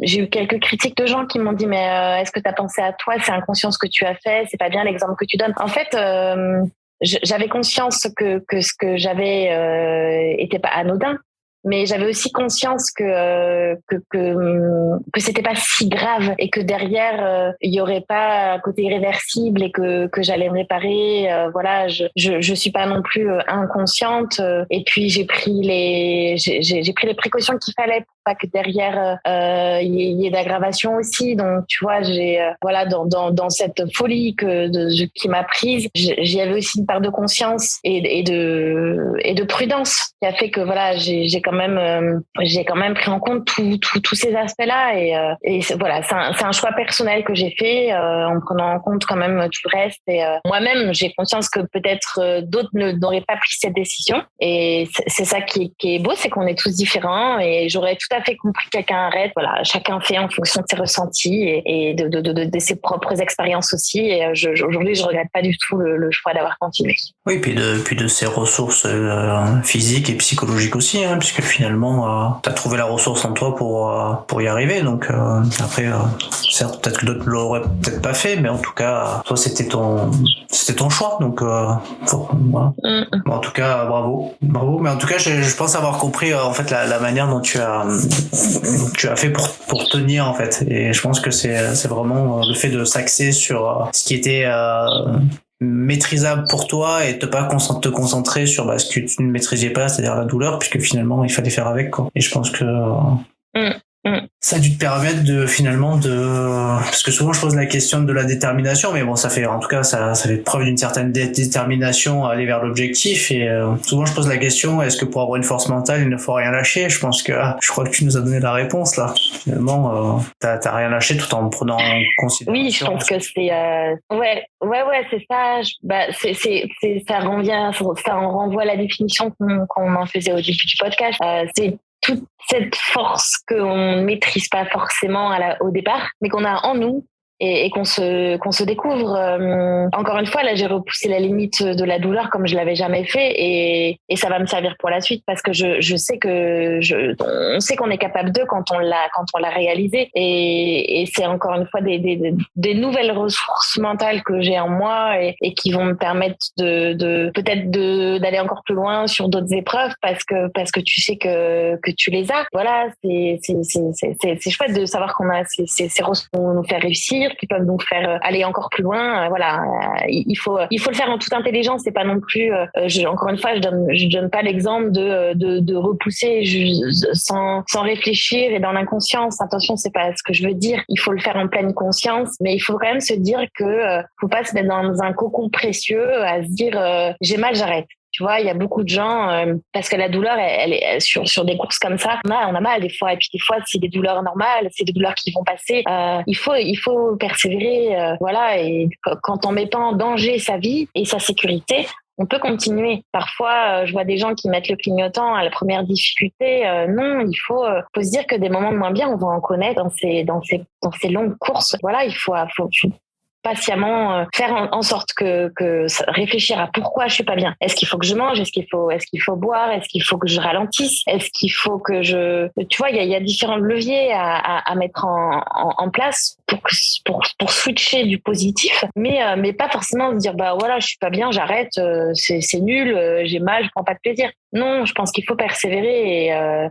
j'ai eu quelques critiques de gens qui m'ont dit, mais est-ce que tu as pensé à toi? C'est inconscient ce que tu as fait, c'est pas bien l'exemple que tu donnes. En fait, j'avais conscience que ce que j'avais était pas anodin. Mais j'avais aussi conscience que c'était pas si grave, et que derrière il y aurait pas un côté irréversible, et que j'allais me réparer. Voilà, je suis pas non plus inconsciente. Et puis j'ai pris les précautions qu'il fallait pour pas que derrière il y ait d'aggravation aussi. Donc tu vois, dans cette folie qui m'a prise, j'y avais aussi une part de conscience et de prudence qui a fait que voilà, j'ai quand j'ai quand même pris en compte tous ces aspects-là et voilà, c'est un choix personnel que j'ai fait en prenant en compte quand même tout le reste. Et moi-même, j'ai conscience que peut-être d'autres n'auraient pas pris cette décision. Et c'est ça qui est beau, c'est qu'on est tous différents. Et j'aurais tout à fait compris que quelqu'un arrête. Voilà, chacun fait en fonction de ses ressentis et de ses propres expériences aussi. Et aujourd'hui, je regrette pas du tout le choix d'avoir continué. Oui, puis de ses ressources physiques et psychologiques aussi, hein, puisque finalement, t'as trouvé la ressource en toi pour y arriver. Donc après, certes, peut-être que d'autres l'auraient peut-être pas fait, mais en tout cas, toi, c'était ton choix. Donc voilà. Bon, en tout cas, bravo. Mais en tout cas, je pense avoir compris en fait la manière dont tu as fait pour tenir en fait. Et je pense que c'est vraiment le fait de s'axer sur ce qui était maîtrisable pour toi et de pas te concentrer sur ce que tu ne maîtrisais pas, c'est-à-dire la douleur, puisque finalement il fallait faire avec, quoi. Et je pense que ça a dû te permettre parce que souvent je pose la question de la détermination, mais bon, ça fait preuve d'une certaine détermination à aller vers l'objectif. Et souvent je pose la question, est-ce que pour avoir une force mentale il ne faut rien lâcher? Je crois que tu nous as donné la réponse là. Finalement t'as rien lâché tout en prenant en considération. Oui, je pense que c'est ouais, c'est ça. Ça en renvoie à la définition qu'on en faisait au début du podcast. C'est toute cette force qu'on ne maîtrise pas forcément au départ, mais qu'on a en nous et qu'on se découvre. Encore une fois, là, j'ai repoussé la limite de la douleur comme je l'avais jamais fait et ça va me servir pour la suite parce que je sais on sait qu'on est capable d'eux quand on l'a réalisé et c'est encore une fois des nouvelles ressources mentales que j'ai en moi et qui vont me permettre peut-être d'aller encore plus loin sur d'autres épreuves parce que tu sais que tu les as. Voilà, c'est chouette de savoir qu'on a ces ressources qui vont nous faire réussir, qui peuvent nous faire aller encore plus loin. Voilà, il faut le faire en toute intelligence. C'est pas non plus. Encore une fois, je donne pas l'exemple de repousser sans réfléchir et dans l'inconscience. Attention, c'est pas ce que je veux dire. Il faut le faire en pleine conscience, mais il faut quand même se dire que faut pas se mettre dans un cocon précieux à se dire j'ai mal, j'arrête. Tu vois, il y a beaucoup de gens parce que la douleur, elle est sur des courses comme ça. On a mal des fois, et puis des fois c'est des douleurs normales, c'est des douleurs qui vont passer. Il faut persévérer, voilà. Et quand on met pas en danger sa vie et sa sécurité, on peut continuer. Parfois, je vois des gens qui mettent le clignotant à la première difficulté. Non, il faut se dire que des moments de moins bien, on va en connaître dans ces longues courses. Voilà, il faut patiemment faire en sorte que réfléchir à pourquoi je suis pas bien. Est-ce qu'il faut que je mange? Est-ce qu'il faut boire? Est-ce qu'il faut que je ralentisse? Est-ce qu'il faut que tu vois, il y a différents leviers à mettre en place pour switcher du positif, mais pas forcément se dire voilà, je suis pas bien, j'arrête, c'est nul, j'ai mal, je prends pas de plaisir. Non, je pense qu'il faut persévérer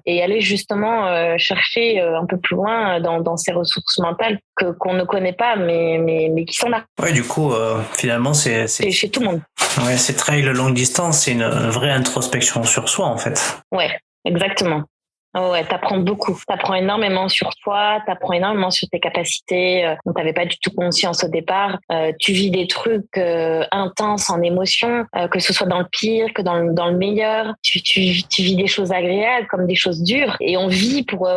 et aller justement chercher un peu plus loin dans ces ressources mentales qu'on ne connaît pas, mais qui sont là. Ouais, du coup, finalement, c'est chez tout le monde. Ouais, ces trails longue distance, c'est une vraie introspection sur soi, en fait. Ouais, exactement. Ouais, t'apprends beaucoup. T'apprends énormément sur toi, t'apprends énormément sur tes capacités dont t'avais pas du tout conscience au départ. Tu vis des trucs intenses en émotion, que ce soit dans le pire que dans le meilleur. Tu vis des choses agréables comme des choses dures. Et on vit pour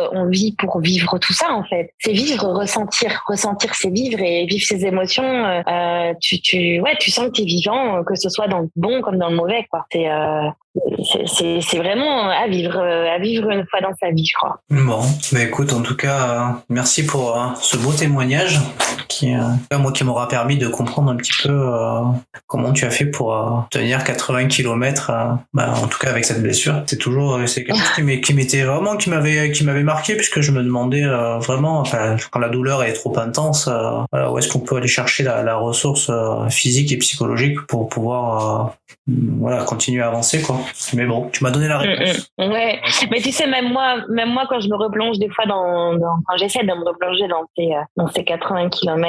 vivre tout ça en fait. C'est vivre, ressentir c'est vivre et vivre ses émotions. Tu sens que t'es vivant, que ce soit dans le bon comme dans le mauvais quoi. C'est vraiment à vivre une fois dans sa vie, je crois. Bon, écoute, en tout cas, merci pour ce beau témoignage qui m'aura permis de comprendre un petit peu comment tu as fait pour tenir 80 km, en tout cas avec cette blessure. C'est quelque chose qui m'avait marqué puisque je me demandais vraiment, quand la douleur est trop intense, où est-ce qu'on peut aller chercher la ressource physique et psychologique pour pouvoir continuer à avancer quoi. Mais bon, tu m'as donné la réponse. Ouais, mais tu sais, même moi quand je me replonge des fois quand j'essaie de me replonger dans ces 80 km,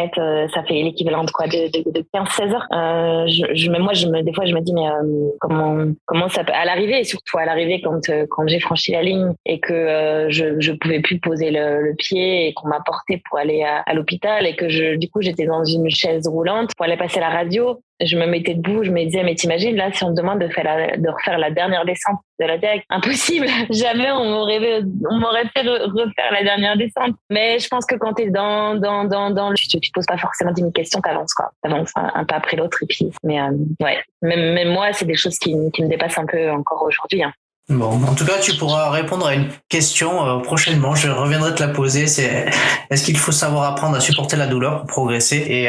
ça fait l'équivalent de quoi, de 15-16 heures. Des fois je me dis mais comment ça peut, à l'arrivée, et surtout à l'arrivée quand j'ai franchi la ligne et que je pouvais plus poser le pied et qu'on m'a porté pour aller à l'hôpital et que du coup j'étais dans une chaise roulante pour aller passer la radio. je me mettais debout, je me disais, mais t'imagines, là, si on te demande de refaire la dernière descente de la Diag, impossible. Jamais on m'aurait fait refaire la dernière descente. Mais je pense que quand t'es dans tu te poses pas forcément 10 000 questions, t'avances, quoi. T'avances un pas après l'autre, et puis, mais, ouais. Même moi, c'est des choses qui me dépassent un peu encore aujourd'hui, hein. Bon, en tout cas, tu pourras répondre à une question prochainement. Je reviendrai te la poser. Est-ce qu'il faut savoir apprendre à supporter la douleur pour progresser? Et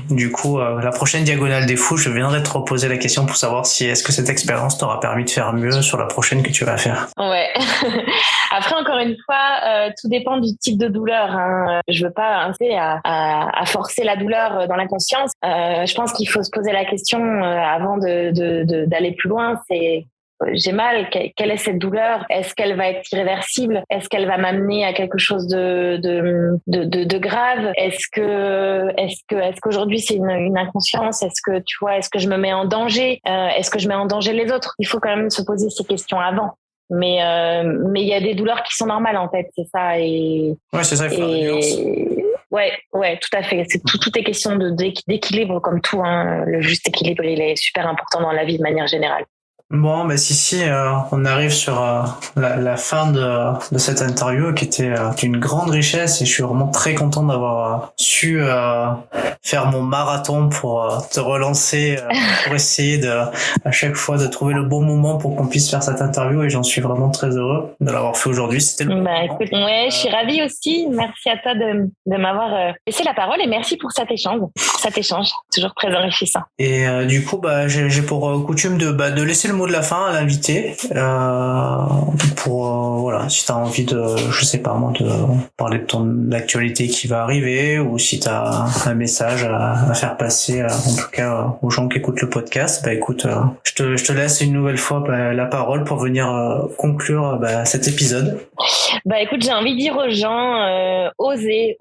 du coup, la prochaine diagonale des fous, je viendrai te reposer la question pour savoir si est-ce que cette expérience t'aura permis de faire mieux sur la prochaine que tu vas faire. Ouais. Après, encore une fois, tout dépend du type de douleur, hein. Je veux pas inciter à forcer la douleur dans l'inconscience. Je pense qu'il faut se poser la question avant d'aller plus loin. C'est j'ai mal, quelle est cette douleur? Est-ce qu'elle va être irréversible? Est-ce qu'elle va m'amener à quelque chose de grave? Est-ce qu'aujourd'hui c'est une inconscience? Est-ce que je me mets en danger? Est-ce que je mets en danger les autres? Il faut quand même se poser ces questions avant. Mais il y a des douleurs qui sont normales, en fait, c'est ça. Ouais, c'est ça, il faut faire la nuance. Ouais, tout à fait. Tout est question d'équilibre, comme tout, hein. Le juste équilibre, il est super important dans la vie de manière générale. Bon, bah si, on arrive sur la fin de cette interview qui était d'une grande richesse, et je suis vraiment très content d'avoir su faire mon marathon pour te relancer, pour essayer à chaque fois de trouver le bon moment pour qu'on puisse faire cette interview, et j'en suis vraiment très heureux de l'avoir fait aujourd'hui. C'était le bon moment. Écoute, je suis ravie aussi. Merci à toi de m'avoir laissé la parole, et merci pour cet échange, toujours très enrichissant. Et du coup, j'ai pour coutume de laisser le mot de la fin à l'invité, voilà, si t'as envie de parler de l'actualité qui va arriver, ou si t'as un message à faire passer, en tout cas aux gens qui écoutent le podcast, écoute, je te laisse une nouvelle fois la parole pour venir conclure cet épisode. Écoute, j'ai envie de dire aux gens, osez,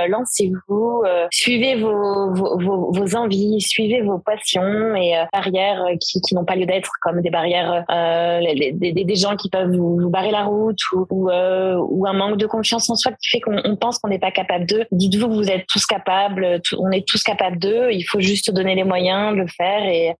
lancez-vous, suivez vos envies, suivez vos passions et barrières qui n'ont pas lieu d'être, comme des barrières, des gens qui peuvent vous barrer la route, ou un manque de confiance en soi qui fait qu'on pense qu'on n'est pas capable d'eux. Dites-vous que vous êtes tous capables, on est tous capables d'eux. Il faut juste donner les moyens de le faire, et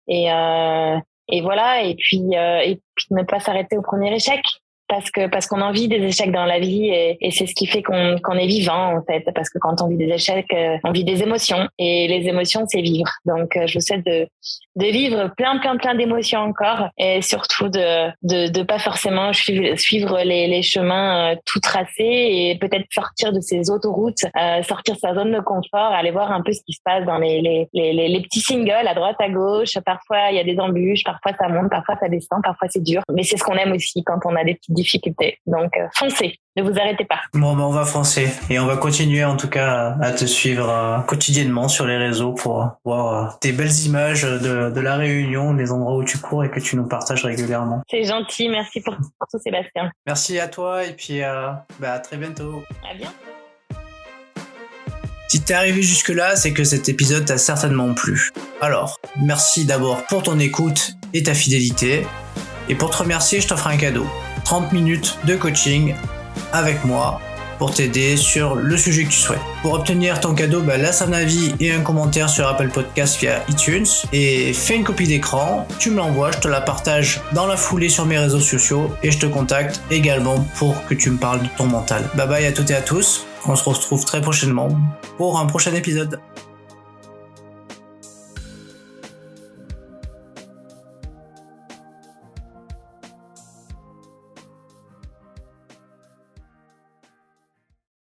voilà. Et puis ne pas s'arrêter au premier échec. Parce qu'on en vit des échecs dans la vie, et c'est ce qui fait qu'on est vivant, en fait, parce que quand on vit des échecs, on vit des émotions, et les émotions, c'est vivre. Donc je vous souhaite de vivre plein d'émotions encore, et surtout de pas forcément suivre les chemins tout tracés, et peut-être sortir de ces autoroutes, sortir de sa zone de confort, aller voir un peu ce qui se passe dans les petits singles à droite à gauche. Parfois il y a des embûches, parfois ça monte, parfois ça descend, parfois c'est dur, mais c'est ce qu'on aime aussi quand on a des petites difficultés. Donc foncez, ne vous arrêtez pas. Bon, on va foncer, et on va continuer en tout cas à te suivre quotidiennement sur les réseaux pour voir tes belles images de la Réunion, des endroits où tu cours et que tu nous partages régulièrement. C'est gentil, merci pour tout, Sébastien. Merci à toi, et puis à très bientôt. À bientôt. Si t'es arrivé jusque-là, c'est que cet épisode t'a certainement plu. Alors, merci d'abord pour ton écoute et ta fidélité. Et pour te remercier, je t'offre un cadeau. 30 minutes de coaching avec moi pour t'aider sur le sujet que tu souhaites. Pour obtenir ton cadeau, laisse un avis et un commentaire sur Apple Podcast via iTunes, et fais une copie d'écran, tu me l'envoies, je te la partage dans la foulée sur mes réseaux sociaux, et je te contacte également pour que tu me parles de ton mental. Bye bye à toutes et à tous, on se retrouve très prochainement pour un prochain épisode.